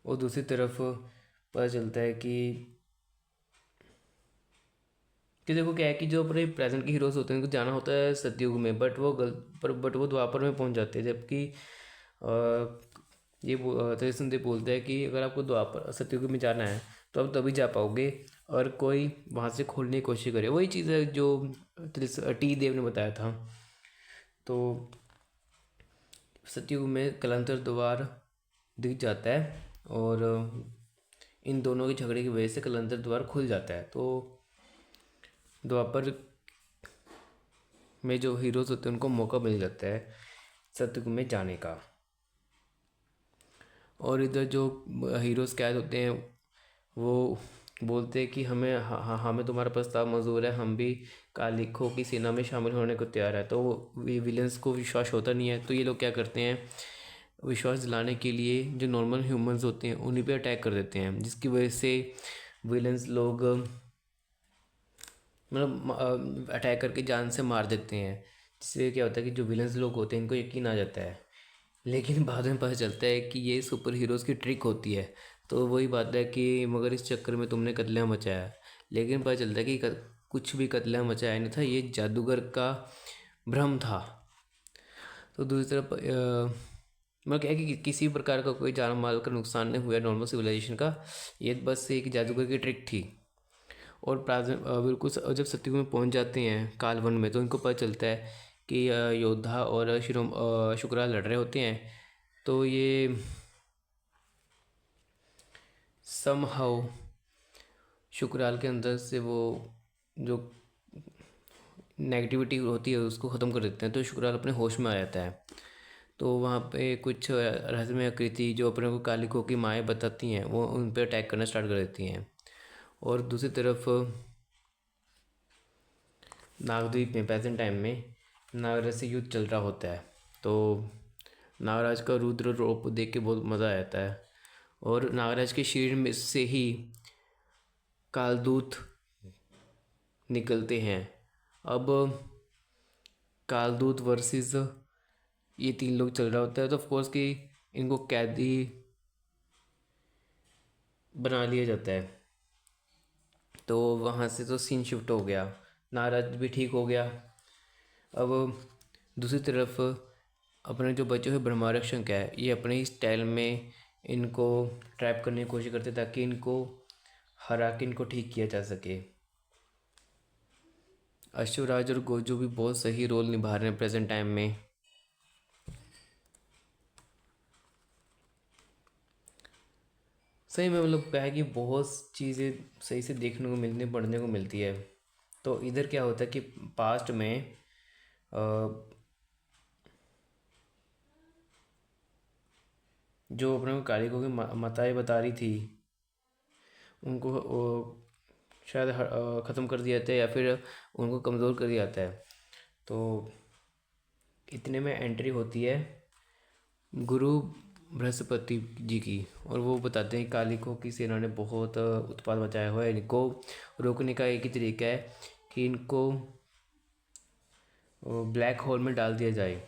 और दूसरी तरफ पता चलता है कि देखो क्या है कि जो अपने प्रेजेंट के हीरोज़ होते हैं उनको जाना होता है सतयुग में, बट वो द्वापर में पहुंच जाते हैं। जबकि त्रिसंदेव बोलते हैं कि अगर आपको द्वापर सतयुग में जाना है तो आप तभी जा पाओगे, और कोई वहाँ से खोलने की कोशिश करे। वही चीज़ है जो टी देव ने बताया था। तो सतयुग में कलंतर द्वार दिख जाता है और इन दोनों के झगड़े की वजह से कलंतर द्वार खुल जाता है। तो द्वापर में जो हीरोज़ होते हैं उनको मौका मिल जाता है सतयुग में जाने का। और इधर जो हीरोज़ कैद होते हैं वो बोलते हैं कि हमें तुम्हारा प्रस्ताव मंजूर है, हम भी कालिखों की सेना में शामिल होने को तैयार है। तो विलेंस को विश्वास होता नहीं है। तो ये लोग क्या करते हैं, विश्वास दिलाने के लिए जो नॉर्मल ह्यूमंस होते हैं उन्हीं पे अटैक कर देते हैं, जिसकी वजह से विलेंस लोग मतलब अटैक करके जान से मार देते हैं। जिससे क्या होता है कि जो विलेंस लोग होते हैं इनको यकीन आ जाता है। लेकिन बाद में पता चलता है कि ये सुपर हीरोज़ की ट्रिक होती है। तो वही बात है कि मगर इस चक्कर में तुमने कत्लेआम मचाया। लेकिन पता चलता है कि कुछ भी कत्लेआम मचाया नहीं था, ये जादूगर का भ्रम था। तो दूसरी तरफ मतलब क्या है कि किसी प्रकार का कोई जान माल का नुकसान नहीं हुआ नॉर्मल सिविलाइजेशन का। ये बस एक जादूगर की ट्रिक थी। और बिल्कुल जब सतयुग में पहुंच जाते हैं कालवन में, तो इनको पता चलता है कि योद्धा और शुक्रा लड़ रहे होते हैं। तो ये समहाउ शुक्राल के अंदर से वो जो नेगेटिविटी होती है उसको ख़त्म कर देते हैं। तो शुक्राल अपने होश में आ जाता है। तो वहाँ पे कुछ रहस्यमय आकृति जो अपने को कालिकों की माएँ बताती हैं वो उन पर अटैक करना स्टार्ट कर देती हैं। और दूसरी तरफ नागद्वीप में प्रेजेंट टाइम में नागराज से युद्ध चल रहा होता है। तो नागराज का रुद्र रूप देख के बहुत मज़ा आ जाता है। और नागराज के शरीर में से ही कालदूत निकलते हैं। अब कालदूत वर्सेस ये तीन लोग चल रहा होता है। तो ऑफकोर्स कि इनको कैदी बना लिया जाता है। तो वहाँ से तो सीन शिफ्ट हो गया, नागराज भी ठीक हो गया। अब दूसरी तरफ अपने जो बचे हुए ब्रह्मारक्षक है, ये अपने ही स्टाइल में इनको ट्रैप करने की कोशिश करते ताकि इनको हरा के इनको ठीक किया जा सके। अश्वराज और गोजो भी बहुत सही रोल निभा रहे हैं प्रेजेंट टाइम में। सही में मतलब क्या है कि बहुत चीज़ें सही से देखने को मिलने पढ़ने को मिलती है। तो इधर क्या होता है कि पास्ट में अ, जो अपने को कालिकों की माताएं बता रही थी उनको शायद ख़त्म कर दिया जाता है या फिर उनको कमज़ोर कर दिया जाता है। तो इतने में एंट्री होती है गुरु बृहस्पति जी की, और वो बताते हैं कालिकों की सेना ने बहुत उत्पात मचाया हुआ है, इनको रोकने का एक ही तरीका है कि इनको ब्लैक होल में डाल दिया जाए।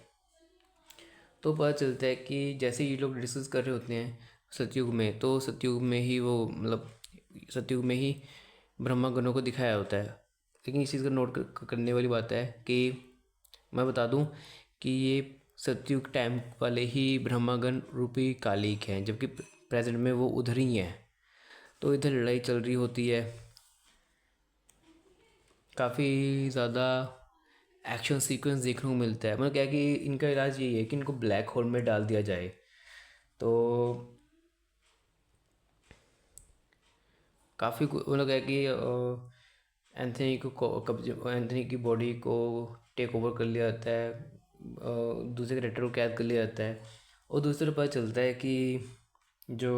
तो पता चलता है कि जैसे ये लोग डिस्कस कर रहे होते हैं सतयुग में, तो सतयुग में ही वो मतलब सतयुग में ही ब्रह्मागणों को दिखाया होता है। लेकिन इस चीज़ का नोट करने वाली बात है कि मैं बता दूं कि ये सतयुग टाइम वाले ही ब्रह्मागण रूपी कालिक हैं, जबकि प्रेजेंट में वो उधर ही हैं। तो इधर लड़ाई चल रही होती है, काफ़ी ज़्यादा एक्शन सीक्वेंस देखने को मिलता है। मतलब क्या है कि इनका इलाज यही है कि इनको ब्लैक होल में डाल दिया जाए। तो काफ़ी मतलब क्या है कि एंथनी को कब्जे एंथनी की बॉडी को टेक ओवर कर लिया जाता है, दूसरे कैरेक्टर को कैद कर लिया जाता है। और दूसरी तरफ पता चलता है कि जो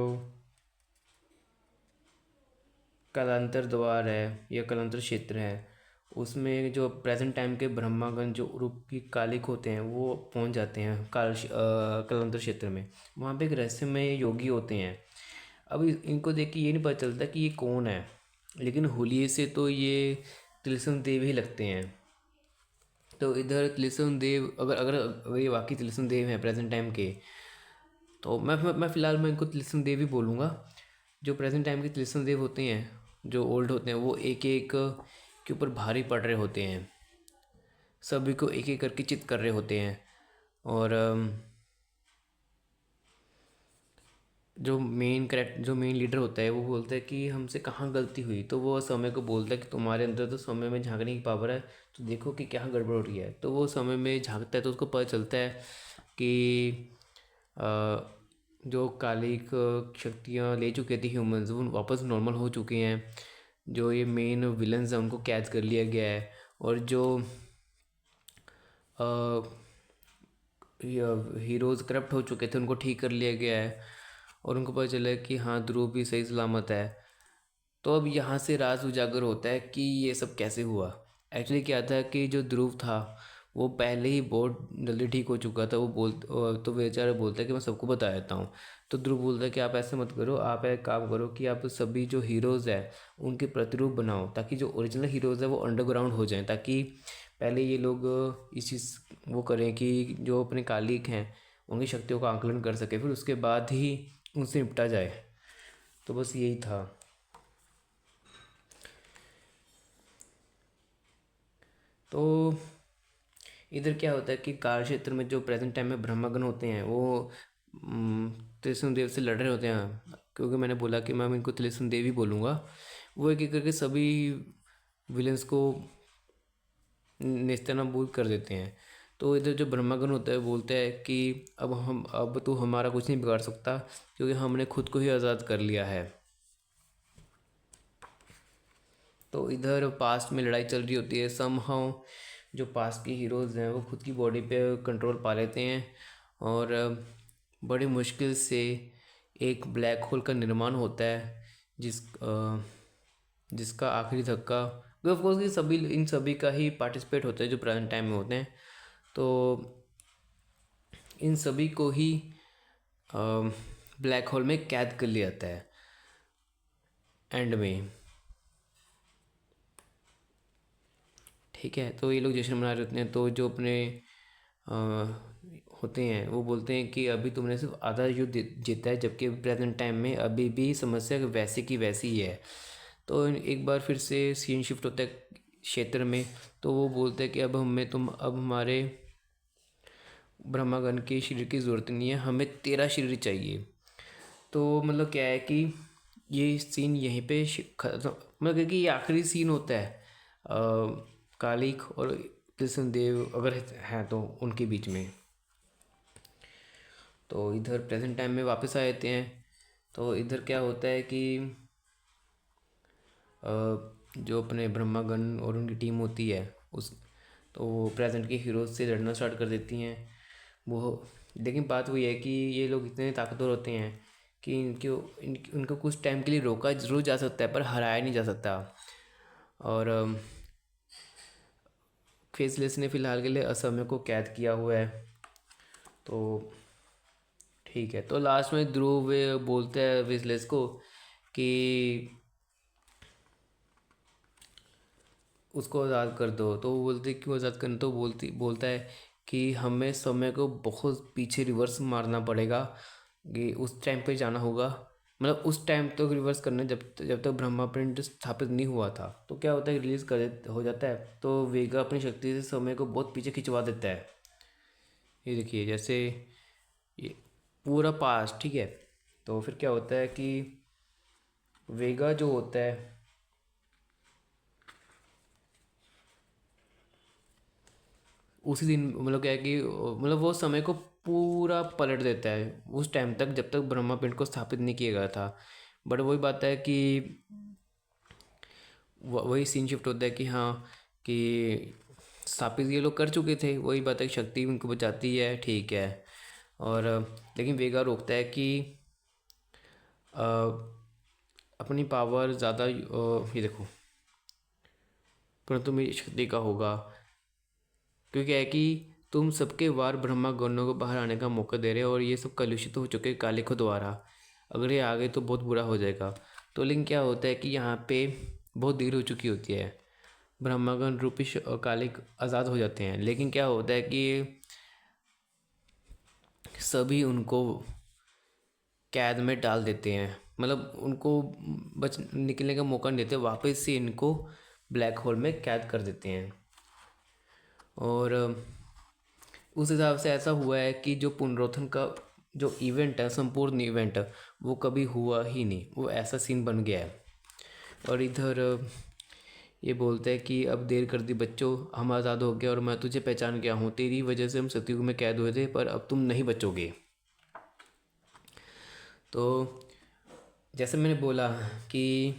कालांतर द्वार है या कालांतर क्षेत्र है, उसमें जो प्रेजेंट टाइम के ब्रह्मागण जो रूप की कालिक होते हैं वो पहुंच जाते हैं कालांतर क्षेत्र में। वहाँ पे एक रहस्यमय योगी होते हैं। अब इनको देख के ये नहीं पता चलता कि ये कौन है, लेकिन हुलिये से तो ये तिलस्म देव ही लगते हैं। तो इधर तिलस्म देव अगर अगर अगर ये वाकई तिलस्म देव हैं प्रेजेंट टाइम के, तो मैं फ़िलहाल मैं इनको तिलस्म देव ही बोलूँगा। जो प्रेजेंट टाइम के तिलस्म देव होते हैं, जो ओल्ड होते हैं, वो एक एक के ऊपर भारी पड़ रहे होते हैं, सभी को एक एक करके चित कर रहे होते हैं। और जो मेन लीडर होता है वो बोलता है कि हमसे कहाँ गलती हुई, तो वो समय को बोलता है कि तुम्हारे अंदर तो समय में झांकने की पावर है, तो देखो कि क्या गड़बड़ हो रही है। तो वो समय में झांकता है तो उसको पता चलता है कि जो कालिक शक्तियाँ ले चुके थे ह्यूमंस वो वापस नॉर्मल हो चुके हैं। जो ये मेन विलन्स हैं उनको कैद कर लिया गया है, और जो हीरोज़ करप्ट हो चुके थे उनको ठीक कर लिया गया है, और उनको पता चला है कि हाँ ध्रुव भी सही सलामत है। तो अब यहाँ से राज उजागर होता है कि ये सब कैसे हुआ। एक्चुअली क्या था कि जो ध्रुव था वो पहले ही बहुत जल्दी ठीक हो चुका था। तो बेचारा बोलता है कि मैं सबको बता देता हूँ। तो ध्रुव बोलता है कि आप ऐसे मत करो, आप एक काम करो कि आप सभी जो हीरोज़ हैं उनके प्रतिरूप बनाओ, ताकि जो ओरिजिनल हीरोज़ है वो अंडरग्राउंड हो जाएं, ताकि पहले ये लोग इस चीज़ वो करें कि जो अपने कालिक हैं उनकी शक्तियों का आकलन कर सके, फिर उसके बाद ही उनसे निपटा जाए। तो बस यही था। तो इधर क्या होता है कि काल क्षेत्र में जो प्रेजेंट टाइम में ब्रह्मगण होते हैं वो त्रिशूल देव से लड़ रहे होते हैं, क्योंकि मैंने बोला कि मैं इनको त्रिशूल देव ही बोलूँगा। वो एक एक करके सभी विलेंस को नेस्तनाबूद कर देते हैं। तो इधर जो ब्रह्मगण होता है बोलता है कि अब तो हमारा कुछ नहीं बिगाड़ सकता, क्योंकि हमने खुद को ही आज़ाद कर लिया है। तो इधर पास्ट में लड़ाई चल रही होती है। समहाउ जो पास्ट के हीरोज़ हैं वो खुद की बॉडी पे कंट्रोल पा लेते हैं, और बड़ी मुश्किल से एक ब्लैक होल का निर्माण होता है, जिसका आखिरी धक्का ऑफ कोर्स ये सभी इन सभी का ही पार्टिसिपेट होता है जो प्रेजेंट टाइम में होते हैं। तो इन सभी को ही ब्लैक होल में कैद कर लिया जाता है एंड में। ठीक है, तो ये लोग जश्न मना रहे होते हैं। तो जो अपने अ, होते हैं वो बोलते हैं कि अभी तुमने सिर्फ आधा युद्ध जीता है, जबकि प्रेजेंट टाइम में अभी भी समस्या वैसे की वैसी ही है। तो एक बार फिर से सीन शिफ्ट होता है क्षेत्र में। तो वो बोलते हैं कि अब हमारे ब्रह्मागण के शरीर की ज़रूरत नहीं है, हमें तेरा शरीर चाहिए। तो मतलब क्या है कि ये सीन यहीं पे खत्म, मतलब क्योंकि ये आखिरी सीन होता है कालिक और कृष्णदेव अगर हैं तो उनके बीच में। तो इधर प्रेजेंट टाइम में वापस आ जाते हैं। तो इधर क्या होता है कि जो अपने ब्रह्मागण और उनकी टीम होती है उस तो वो प्रेजेंट के हीरोज से लड़ना स्टार्ट कर देती हैं वो। लेकिन बात वही है कि ये लोग इतने ताकतवर होते हैं कि उनको कुछ टाइम के लिए रोका ज़रूर जा सकता है पर हराया नहीं जा सकता। और फेसलेस ने फ़िलहाल के लिए असमय को कैद किया हुआ है। तो ठीक है, तो लास्ट में ध्रुव वे बोलते हैं फेसलेस को कि उसको आज़ाद कर दो। तो वो बोलते क्यों आज़ाद करना, तो बोलता है कि हमें समय को बहुत पीछे रिवर्स मारना पड़ेगा कि उस टाइम पे जाना होगा। मतलब उस टाइम तक रिवर्स करना जब तक ब्रह्मा प्रिंट स्थापित नहीं हुआ था। तो क्या होता है, रिलीज़ हो जाता है तो वेगा अपनी शक्ति से समय को बहुत पीछे खिंचवा देता है। ये देखिए जैसे ये पूरा पास, ठीक है। तो फिर क्या होता है कि वेगा जो होता है उसी दिन मतलब क्या है कि मतलब वो समय को पूरा पलट देता है उस टाइम तक जब तक ब्रह्मा पिंड को स्थापित नहीं किया गया था। बट वही बात है कि वही सीन शिफ्ट होता है कि हाँ कि स्थापित ये लोग कर चुके थे। वही बात है कि शक्ति उनको बचाती है, ठीक है। और लेकिन वेगा रोकता है कि अ, अपनी पावर ज़्यादा ये देखो परंतु मेरी शक्ति का होगा, क्योंकि है कि तुम सबके वार ब्रह्मा गणों को बाहर आने का मौका दे रहे हो और ये सब कलुषित हो चुके कालिको द्वारा। अगर ये आ गए तो बहुत बुरा हो जाएगा। तो लेकिन क्या होता है कि यहाँ पे बहुत देर हो चुकी होती है, ब्रह्मागण रूपी कालिक आज़ाद हो जाते हैं। लेकिन क्या होता है कि सभी उनको कैद में डाल देते हैं, मतलब उनको बच निकलने का मौका नहीं देते, वापस से इनको ब्लैक होल में कैद कर देते हैं। और उस हिसाब से ऐसा हुआ है कि जो पुनरोत्थान का जो इवेंट है, संपूर्ण इवेंट, वो कभी हुआ ही नहीं, वो ऐसा सीन बन गया है। और इधर ये बोलते हैं कि अब देर कर दी बच्चों, हम आज़ाद हो गए और मैं तुझे पहचान गया हूँ। तेरी वजह से हम सतयुग में कैद हुए थे पर अब तुम नहीं बचोगे। तो जैसे मैंने बोला कि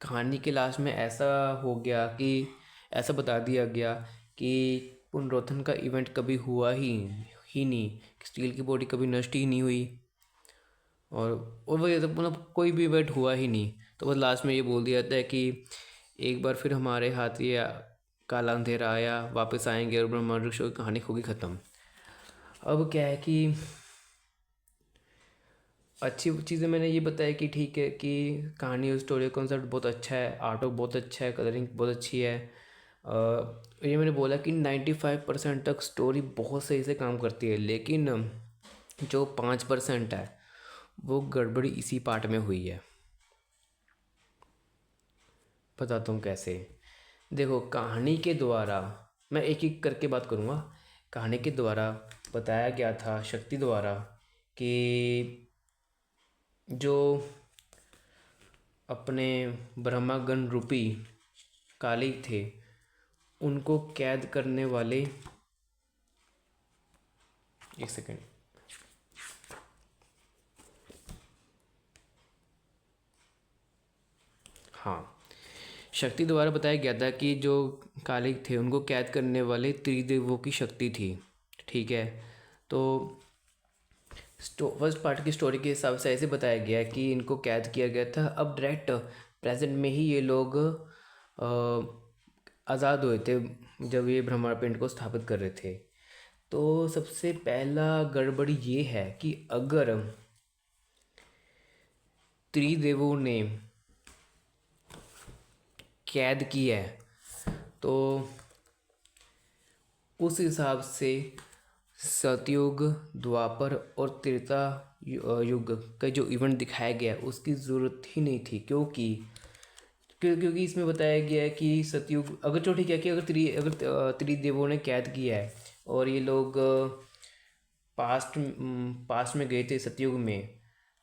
कहानी के लास्ट में ऐसा हो गया कि ऐसा बता दिया गया कि पुनरोत्थान का इवेंट कभी हुआ ही नहीं, स्टील की बॉडी कभी नष्ट ही नहीं हुई। और वही तो मतलब कोई भी इवेंट हुआ ही नहीं। तो बस लास्ट में ये बोल दिया जाता है कि एक बार फिर हमारे हाथ ये काला अंधेरा आया, वापस आएंगे और ब्रह्मांड शो की कहानी होगी ख़त्म। अब क्या है कि अच्छी चीज़ें मैंने ये बताया कि ठीक है कि कहानी और स्टोरी कॉन्सेप्ट बहुत अच्छा है, आर्ट वर्क बहुत अच्छा है, कलरिंग बहुत अच्छी है। ये मैंने बोला कि 95% तक स्टोरी बहुत सही से काम करती है, लेकिन जो 5% है वो गड़बड़ी इसी पार्ट में हुई है। बताता हूँ कैसे। देखो कहानी के द्वारा मैं एक एक करके बात करूँगा। कहानी के द्वारा बताया गया था शक्ति द्वारा कि जो अपने ब्रह्मागण रूपी कालिक थे उनको कैद करने वाले, एक सेकेंड, हाँ, शक्ति द्वारा बताया गया था कि जो कालिक थे उनको कैद करने वाले त्रिदेवों की शक्ति थी, ठीक है। तो फर्स्ट पार्ट की स्टोरी के हिसाब से ऐसे बताया गया है कि इनको कैद किया गया था। अब डायरेक्ट प्रेजेंट में ही ये लोग आज़ाद हुए थे जब ये ब्रह्मांड पिंड को स्थापित कर रहे थे। तो सबसे पहला गड़बड़ी ये है कि अगर त्रिदेवों ने कैद किया है तो उस हिसाब से सतयुग, द्वापर और त्रेता युग का जो इवेंट दिखाया गया उसकी ज़रूरत ही नहीं थी, क्योंकि इसमें बताया गया है कि सतयुग अगर तो ठीक है कि अगर त्रिदेवों ने कैद किया है और ये लोग पास्ट में गए थे सतयुग में,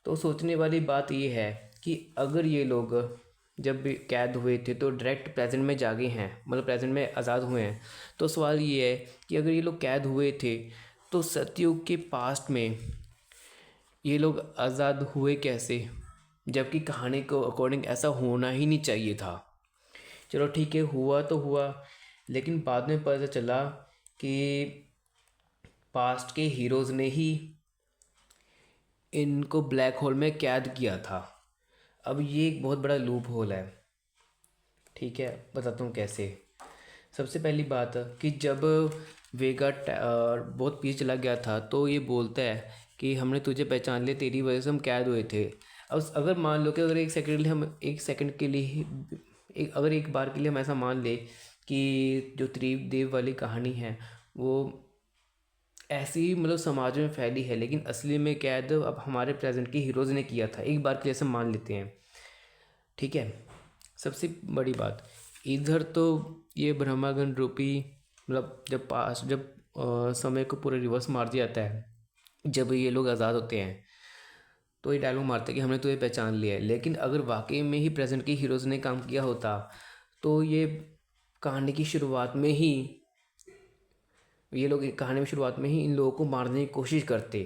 तो सोचने वाली बात ये है कि अगर ये लोग जब भी कैद हुए थे तो डायरेक्ट प्रेजेंट में जागे हैं, मतलब प्रेजेंट में आज़ाद हुए हैं। तो सवाल ये है कि अगर ये लोग कैद हुए थे तो सतयुग के पास्ट में ये लोग आज़ाद हुए कैसे, जबकि कहानी को अकॉर्डिंग ऐसा होना ही नहीं चाहिए था। चलो ठीक है, हुआ तो हुआ, लेकिन बाद में पता चला कि पास्ट के हीरोज़ ने ही इनको ब्लैक होल में कैद किया था। अब ये एक बहुत बड़ा लूप होल है। ठीक है, बताता हूँ कैसे। सबसे पहली बात कि जब वेगा बहुत पीछे चला गया था तो ये बोलता है कि हमने तुझे पहचान लिया, तेरी वजह से हम कैद हुए थे। अब अगर मान लो कि अगर एक सेकंड के लिए अगर एक बार के लिए हम ऐसा मान ले कि जो त्रिदेव वाली कहानी है वो ऐसी ही मतलब समाज में फैली है, लेकिन असली में कैद अब हमारे प्रेजेंट के हीरोज़ ने किया था, एक बार के लिए ऐसा मान लेते हैं। ठीक है, सबसे बड़ी बात इधर तो ये ब्रह्मागन रूपी मतलब जब समय को पूरा रिवर्स मार दिया जाता है, जब ये लोग आज़ाद होते हैं तो ये डायलॉग मारते हैं कि हमने तो ये पहचान लिया है। लेकिन अगर वाकई में ही प्रेजेंट के हीरोज़ ने काम किया होता तो ये कहानी की शुरुआत में ही ये लोग कहानी में शुरुआत में ही इन लोगों को मारने की कोशिश करते,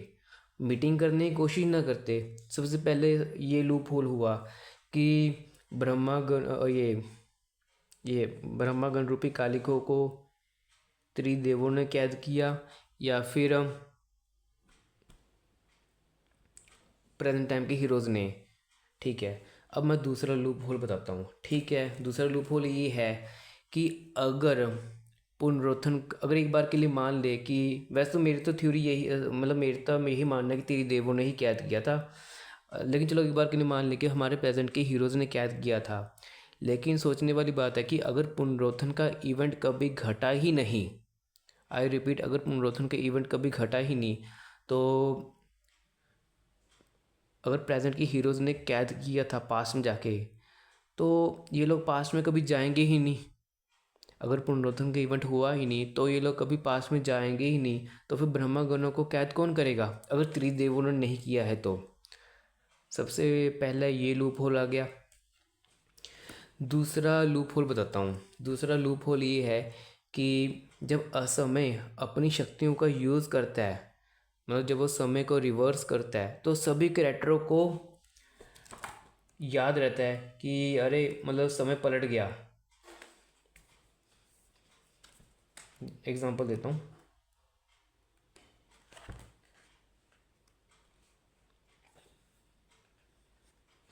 मीटिंग करने की कोशिश ना करते। सबसे पहले ये लूप होल हुआ कि ब्रह्मागण ये ब्रह्मागण रूपी कालिकों को त्रिदेवों ने कैद किया, या फिर प्रेजेंट टाइम के हीरोज़ ने। ठीक है, अब मैं दूसरा लूप होल बताता हूँ। ठीक है, दूसरा लूप होल ये है कि अगर पुनरुत्थान, अगर एक बार के लिए मान ले कि वैसे तो मेरी तो थ्योरी यही मतलब मेरी तो यही मानना है कि त्रिदेवों ने ही कैद किया था, लेकिन चलो एक बार के लिए मान ले कि हमारे प्रेजेंट के हीरोज़ ने कैद किया था। लेकिन सोचने वाली बात है कि अगर पुनरुत्थान का इवेंट कभी घटा ही नहीं, आई रिपीट, अगर पुनरुत्थान का इवेंट कभी घटा ही नहीं, तो अगर प्रेजेंट के हीरोज़ ने कैद किया था पास्ट में जाके, तो ये लोग पास्ट में कभी जाएंगे ही नहीं। अगर पुनरुत्थान का इवेंट हुआ ही नहीं तो ये लोग कभी पास्ट में जाएंगे ही नहीं, तो फिर ब्रह्मागणों को कैद कौन करेगा अगर त्रिदेवों ने नहीं किया है तो। सबसे पहला ये लूप होल आ गया। दूसरा लूप होल बताता हूँ। दूसरा लूप होल ये है कि जब असमय अपनी शक्तियों का यूज़ करता है, मतलब जब वो समय को रिवर्स करता है, तो सभी कैरेक्टरों को याद रहता है कि अरे मतलब समय पलट गया। एग्जांपल देता हूँ।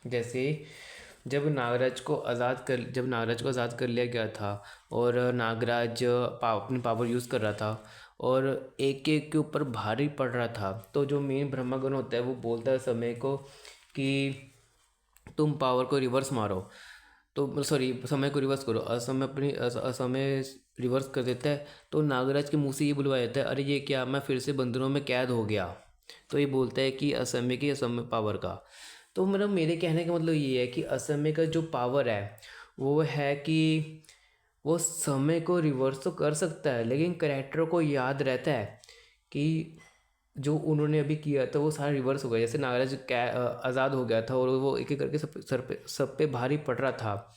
जैसे जब नागराज को आज़ाद कर लिया गया था और नागराज अपनी पावर यूज़ कर रहा था और एक एक के ऊपर भारी पड़ रहा था, तो जो मेन ब्रह्मगण होता है वो बोलता है समय को कि तुम पावर को रिवर्स मारो, तो सॉरी समय को रिवर्स करो। असमय रिवर्स कर देता है, तो नागराज के मुंह से ये बुलवाया जाता है, अरे ये क्या, मैं फिर से बंदरों में कैद हो गया। तो ये बोलता है कि असमय की असमय पावर का। तो मतलब मेरे कहने का मतलब ये है कि असमय का जो पावर है वो है कि वो समय को रिवर्स तो कर सकता है, लेकिन करेक्टरों को याद रहता है कि जो उन्होंने अभी किया था वो सारा रिवर्स हो गया। जैसे नागराज आज़ाद हो गया था और वो एक एक करके सब पे भारी पड़ रहा था,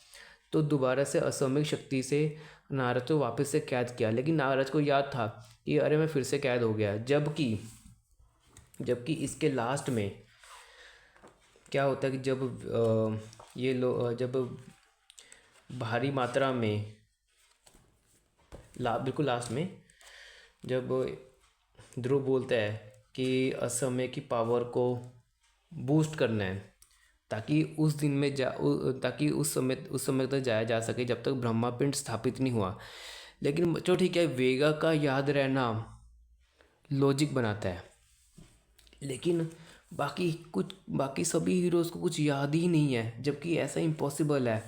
तो दोबारा से असामयिक शक्ति से नागराज को वापस से कैद किया, लेकिन नागराज को याद था कि अरे मैं फिर से कैद हो गया। जबकि इसके लास्ट में क्या होता है कि जब भारी मात्रा में बिल्कुल लास्ट में जब ध्रुव बोलता है कि असमय की पावर को बूस्ट करना है ताकि उस दिन में ताकि उस समय तक जाया जा सके जब तक ब्रह्मापिंड स्थापित नहीं हुआ। लेकिन चलो ठीक है, वेगा का याद रहना लॉजिक बनाता है, लेकिन बाकी सभी हीरोज़ को कुछ याद ही नहीं है, जबकि ऐसा इम्पॉसिबल है।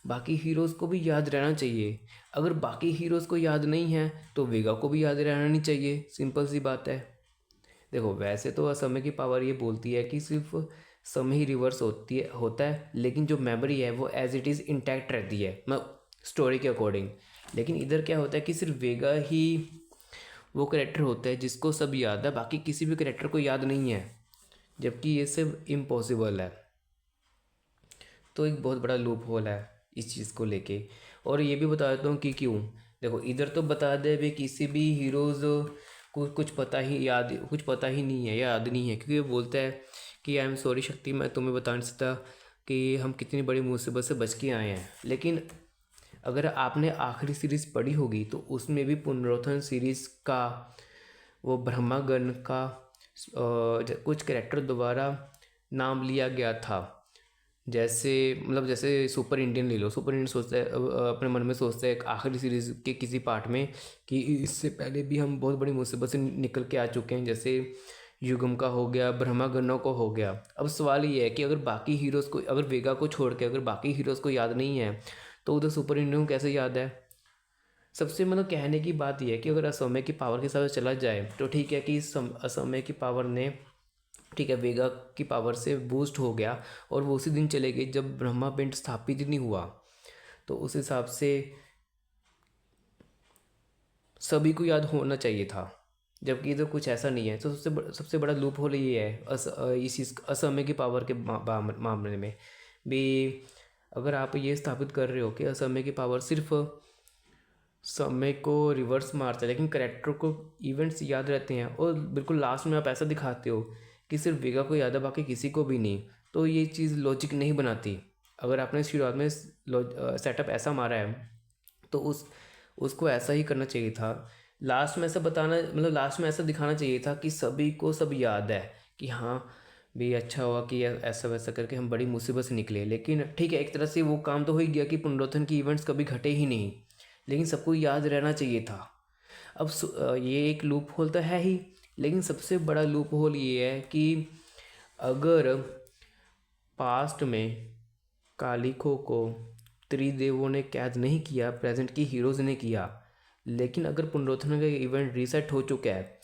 बाकी हीरोज़ को भी याद रहना चाहिए। अगर बाकी हीरोज़ को याद नहीं है तो वेगा को भी याद रहना नहीं चाहिए, सिंपल सी बात है। देखो वैसे तो असमय की पावर ये बोलती है कि सिर्फ समय ही रिवर्स होता है, लेकिन जो मेमोरी है वो एज इट इज़ इंटैक्ट रहती है, मतलब स्टोरी के अकॉर्डिंग। लेकिन इधर क्या होता है कि सिर्फ वेगा ही वो करेक्टर होता है जिसको सब याद है, बाकी किसी भी करेक्टर को याद नहीं है, जबकि ये सब इम्पॉसिबल है। तो एक बहुत बड़ा लूप होल है इस चीज़ को लेके। और ये भी बता देता हूँ कि क्यों। देखो इधर तो बता दे भी किसी भी हीरोज़ को कुछ पता ही नहीं है, याद नहीं है, क्योंकि वो बोलता है कि आई एम सॉरी शक्ति, मैं तुम्हें बता नहीं सकता कि हम कितनी बड़ी मुसीबत से बच के आए हैं। लेकिन अगर आपने आखिरी सीरीज़ पढ़ी होगी तो उसमें भी पुनरुत्थान सीरीज़ का वो ब्रह्मागण का कुछ कैरेक्टर द्वारा नाम लिया गया था। जैसे मतलब जैसे सुपर इंडियन ले लो, सुपर इंडियन सोचता है अपने मन में सोचता है आखिरी सीरीज़ के किसी पार्ट में कि इससे पहले भी हम बहुत बड़ी मुसीबत से निकल के आ चुके हैं, जैसे युगम का हो गया, ब्रह्मागणों को हो गया। अब सवाल ये है कि अगर बाकी हीरोज़ को, अगर वेगा को छोड़ के अगर बाकी हीरोज़ को याद नहीं है तो उधर सुपर इंडियन को कैसे याद है? सबसे मतलब कहने की बात यह है कि अगर असमय की पावर के साथ चला जाए तो ठीक है कि असमय की पावर ने, ठीक है, वेगा की पावर से बूस्ट हो गया और वो उसी दिन चले गए जब ब्रह्मा पिंड स्थापित ही नहीं हुआ। तो उस हिसाब से सभी को याद होना चाहिए था, जबकि इधर कुछ ऐसा नहीं है। तो सबसे बड़ा लूप होल ये है इस चीज़ असमय की पावर के मामले में भी। अगर आप ये स्थापित कर रहे हो कि असमय की पावर सिर्फ समय को रिवर्स मारता है लेकिन करेक्टर को इवेंट्स याद रहते हैं, और बिल्कुल लास्ट में आप ऐसा दिखाते हो कि सिर्फ वेगा को याद है बाकी किसी को भी नहीं, तो ये चीज़ लॉजिक नहीं बनाती। अगर आपने शुरुआत में सेटअप ऐसा मारा है तो उसको ऐसा ही करना चाहिए था। लास्ट में ऐसा बताना, मतलब लास्ट में ऐसा दिखाना चाहिए था कि सभी को सब याद है कि हाँ भी अच्छा हुआ कि ऐसा वैसा करके हम बड़ी मुसीबत से निकले। लेकिन ठीक है, एक तरह से वो काम तो हो ही गया कि पुनरुत्थान की इवेंट्स कभी घटे ही नहीं, लेकिन सबको याद रहना चाहिए था। अब ये एक लूप होल तो है ही, लेकिन सबसे बड़ा लूप होल ये है कि अगर पास्ट में कालिखो को त्रिदेवों ने कैद नहीं किया, प्रेजेंट की हीरोज़ ने किया, लेकिन अगर पुनरुत्थान का इवेंट रीसेट हो चुका है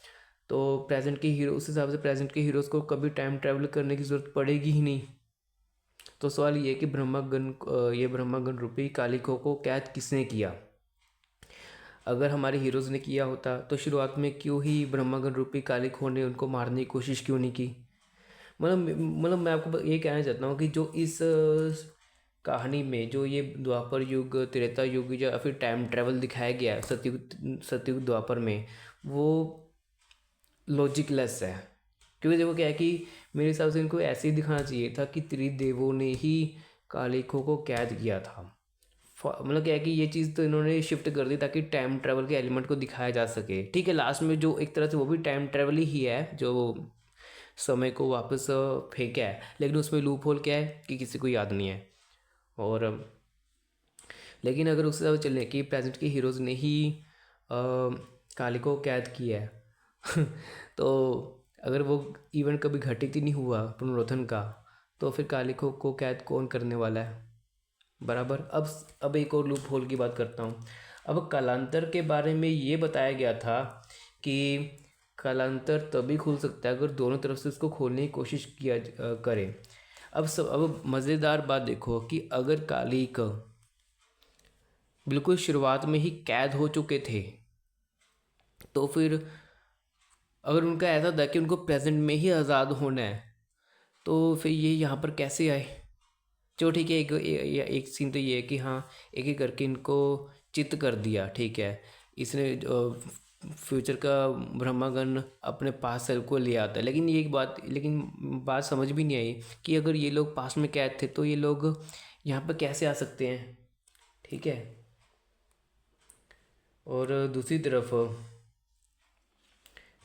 तो प्रेजेंट के हीरो, उस हिसाब से प्रेजेंट के हीरोज़ को कभी टाइम ट्रैवल करने की ज़रूरत पड़ेगी ही नहीं। तो सवाल ये है कि ये ब्रह्मागण रूपी कालिखो को कैद किसने किया? अगर हमारे हीरोज़ ने किया होता तो शुरुआत में क्यों ही ब्रह्मागण रूपी कालिखो ने उनको मारने की कोशिश क्यों नहीं की? मतलब मैं आपको ये कहना चाहता हूँ कि जो इस कहानी में जो ये द्वापर युग, त्रेता युग या फिर टाइम ट्रैवल दिखाया गया है सतयुग द्वापर में, वो लॉजिकलेस है। क्योंकि देखो क्या है कि मेरे हिसाब से इनको ऐसे ही दिखाना चाहिए था कि त्रिदेवों ने ही कालिखो को कैद किया था। मतलब क्या है कि ये चीज़ तो इन्होंने शिफ्ट कर दी ताकि टाइम ट्रैवल के एलिमेंट को दिखाया जा सके। ठीक है, लास्ट में जो एक तरह से वो भी टाइम ट्रैवल ही है, जो समय को वापस फेंका है, लेकिन उसमें लूप होल क्या है कि किसी को याद नहीं है। और लेकिन अगर उससे ज़्यादा चलें कि प्रेजेंट के हीरोज़ ने ही कालिको को कैद किया है तो अगर वो इवेंट कभी घटित ही नहीं हुआ पुनरुत्थान का, तो फिर कालिको को कैद कौन करने वाला है? बराबर। अब एक और लूप होल की बात करता हूँ। अब कालांतर के बारे में ये बताया गया था कि कालांतर तभी खुल सकता है अगर दोनों तरफ से उसको खोलने की कोशिश किया करें। अब मज़ेदार बात देखो कि अगर कालिक बिल्कुल शुरुआत में ही कैद हो चुके थे, तो फिर अगर उनका ऐसा था कि उनको प्रेजेंट में ही आज़ाद होना है, तो फिर ये यहाँ पर कैसे आए? चलो ठीक है, एक सीन तो ये है कि हाँ एक एक करके इनको चित्त कर दिया, ठीक है, इसने फ्यूचर का ब्रह्मागण अपने पास सेल को ले आता है। लेकिन बात समझ भी नहीं आई कि अगर ये लोग पास में कैद थे तो ये लोग यहाँ पर कैसे आ सकते हैं? ठीक है। और दूसरी तरफ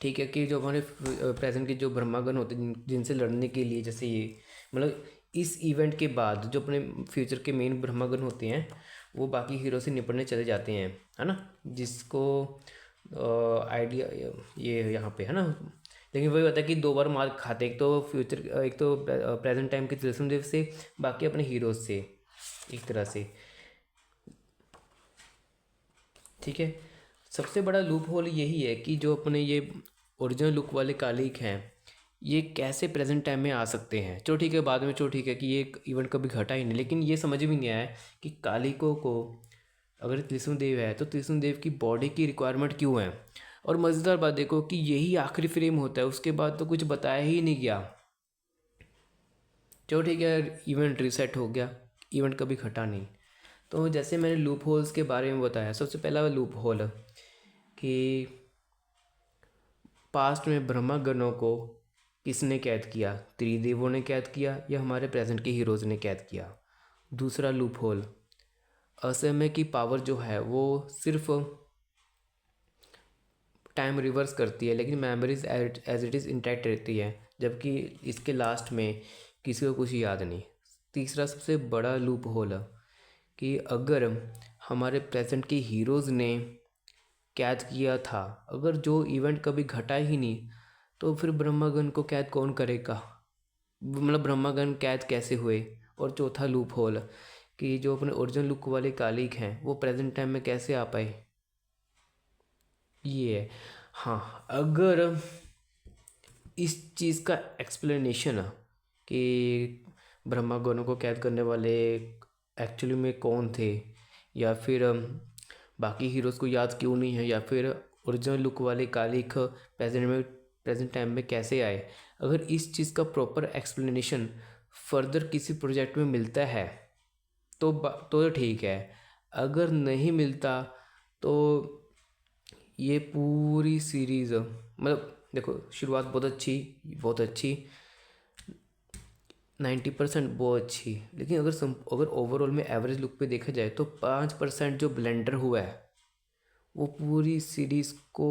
ठीक है कि जो हमारे प्रेजेंट के जो ब्रह्मागण होते हैं जिनसे लड़ने के लिए, जैसे ये मतलब इस इवेंट के बाद जो अपने फ्यूचर के मेन ब्रह्मागण होते हैं वो बाकी हीरो से निपटने चले जाते हैं, है ना, जिसको आइडिया ये यहाँ पे है ना। लेकिन वही होता है कि दो बार मार खाते, एक तो प्रेजेंट टाइम के त्रिशूल देव से, बाकी अपने हीरोज से एक तरह से। ठीक है, सबसे बड़ा लूप होल यही है कि जो अपने ये ओरिजिनल लुक वाले कालिक हैं ये कैसे प्रेजेंट टाइम में आ सकते हैं। चलो ठीक है, बाद में चलो ठीक है कि ये इवेंट कभी घटा ही नहीं, लेकिन ये समझ में नहीं आया कि कालिकों को अगर त्रिशूल देव है तो त्रिशूल देव की बॉडी की रिक्वायरमेंट क्यों है। और मज़ेदार बात देखो कि यही आखिरी फ्रेम होता है, उसके बाद तो कुछ बताया ही नहीं गया। चलो ठीक है, इवेंट रीसेट हो गया, इवेंट कभी घटा नहीं। तो जैसे मैंने लूप होल्स के बारे में बताया, सबसे पहला लूप होल कि पास्ट में ब्रह्मागणों को किसने कैद किया, त्रिदेवों ने कैद किया या हमारे प्रेजेंट के हीरोज़ ने कैद किया। दूसरा लूप होल, असमय की पावर जो है वो सिर्फ टाइम रिवर्स करती है, लेकिन memories as it is intact रहती है, जबकि इसके लास्ट में किसी को कुछ याद नहीं। तीसरा सबसे बड़ा लूप होल कि अगर हमारे प्रेजेंट के हीरोज़ ने कैद किया था, अगर जो इवेंट कभी घटा ही नहीं, तो फिर ब्रह्मागन को कैद कौन करेगा, मतलब ब्रह्मागन कैद कैसे हुए। और चौथा लूप होल कि जो अपने ओरिजिनल लुक वाले कालिक हैं वो प्रेजेंट टाइम में कैसे आ पाए, ये है। हाँ, अगर इस चीज़ का एक्सप्लेनेशन कि ब्रह्मागणों को कैद करने वाले एक्चुअली में कौन थे, या फिर बाकी हीरोज़ को याद क्यों नहीं है, या फिर ओरिजिनल लुक वाले कालिक प्रेजेंट टाइम में कैसे आए, अगर इस चीज़ का प्रॉपर एक्सप्लेनेशन फर्दर किसी प्रोजेक्ट में मिलता है तो ठीक है। अगर नहीं मिलता तो ये पूरी सीरीज़, मतलब देखो, शुरुआत बहुत अच्छी 90% बहुत अच्छी, लेकिन अगर ओवरऑल में एवरेज लुक पे देखा जाए तो 5% जो ब्लेंडर हुआ है वो पूरी सीरीज़ को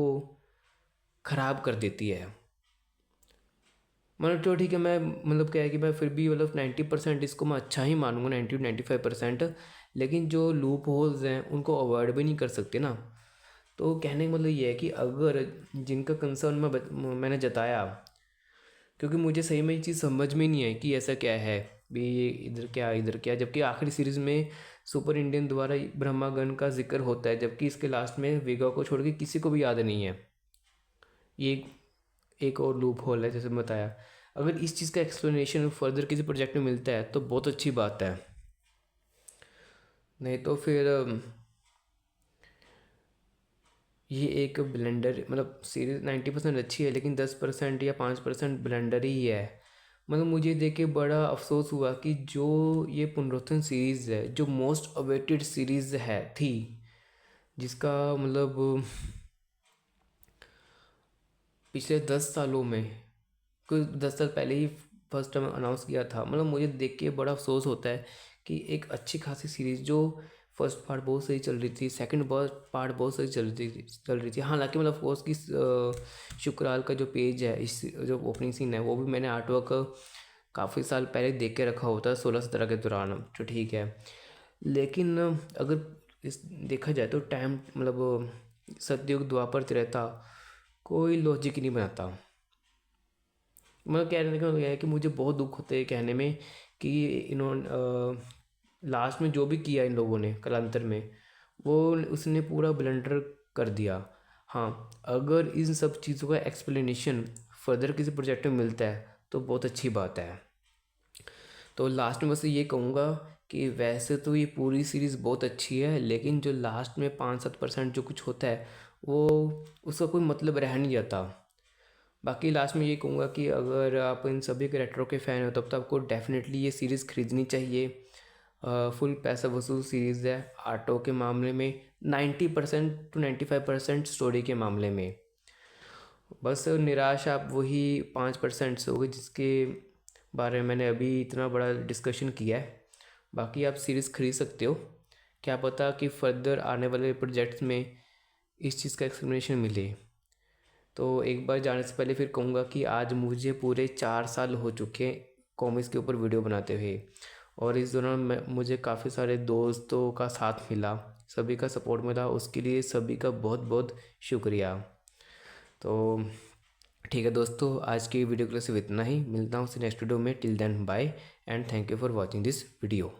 ख़राब कर देती है। मतलब तो ठीक है, मैं मतलब क्या है कि मैं फिर भी मतलब 90% इसको मैं अच्छा ही मानूंगा, 90-95%। लेकिन जो लूप होल्स हैं उनको अवॉइड भी नहीं कर सकते ना। तो कहने का मतलब ये है कि अगर जिनका कंसर्न मैंने जताया, क्योंकि मुझे सही में ये चीज़ समझ में नहीं आई कि ऐसा क्या है भी, ये इधर क्या, जबकि आखिरी सीरीज़ में सुपर इंडियन द्वारा ब्रह्मागन का जिक्र होता है, जबकि इसके लास्ट में वेगा को छोड़ के किसी को भी याद नहीं है। ये एक और लूप होल है जैसे मैं बताया। अगर इस चीज़ का एक्सप्लेनेशन फर्दर किसी प्रोजेक्ट में मिलता है तो बहुत अच्छी बात है, नहीं तो फिर ये एक ब्लेंडर, मतलब सीरीज 90% अच्छी है लेकिन 10% या 5% ब्लेंडर ही है। मतलब मुझे देख के बड़ा अफसोस हुआ कि जो ये पुनरुत्थान सीरीज़ है, जो मोस्ट अवेटेड सीरीज़ है थी, जिसका मतलब पिछले 10 सालों में, कुछ 10 साल पहले ही फर्स्ट टाइम अनाउंस किया था, मतलब मुझे देख के बड़ा अफसोस होता है कि एक अच्छी खासी सीरीज़ जो फर्स्ट पार्ट बहुत सही चल रही थी, सेकंड पार्ट बहुत सही चल रही थी। हालांकि मतलब ऑफकोर्स कि शुक्राल का जो पेज है, इस जो ओपनिंग सीन है, वो भी मैंने आर्टवर्क काफ़ी साल पहले देख के रखा होता है 16-17 के दौरान, तो ठीक है। लेकिन अगर इस देखा जाए तो टाइम, मतलब सतयुग द्वापर त्रेता कोई लॉजिक ही नहीं बनाता। मतलब कहने का मतलब यह है कि मुझे बहुत दुख होता है कहने में कि इन्होंने लास्ट में जो भी किया इन लोगों ने कालांतर में, वो उसने पूरा ब्लंडर कर दिया। हाँ, अगर इन सब चीज़ों का एक्सप्लेनेशन फर्दर किसी प्रोजेक्ट में मिलता है तो बहुत अच्छी बात है। तो लास्ट में बस ये कहूँगा कि वैसे तो ये पूरी सीरीज़ बहुत अच्छी है, लेकिन जो लास्ट में 5-7% जो कुछ होता है वो उसका कोई मतलब रह नहीं जाता। बाकी लास्ट में ये कहूँगा कि अगर आप इन सभी कैरेक्टरों के फ़ैन हो तब तो आपको डेफिनेटली ये सीरीज़ ख़रीदनी चाहिए। फुल पैसा वसूल सीरीज़ है आर्टो के मामले में, 90% to 95% स्टोरी के मामले में। बस निराश आप वही 5% से होगी जिसके बारे में मैंने अभी इतना बड़ा डिस्कशन किया है। बाकी आप सीरीज़ खरीद सकते हो, क्या पता कि फर्दर आने वाले प्रोजेक्ट्स में इस चीज़ का एक्सप्लेनेशन मिले। तो एक बार जाने से पहले फिर कहूँगा कि आज मुझे पूरे 4 साल हो चुके कॉमिक्स के ऊपर वीडियो बनाते हुए, और इस दौरान मुझे काफ़ी सारे दोस्तों का साथ मिला, सभी का सपोर्ट मिला, उसके लिए सभी का बहुत बहुत शुक्रिया। तो ठीक है दोस्तों, आज की वीडियो के लिए सिर्फ इतना ही। मिलता हूँ नेक्स्ट वीडियो में। Till then bye and thank you for watching this video.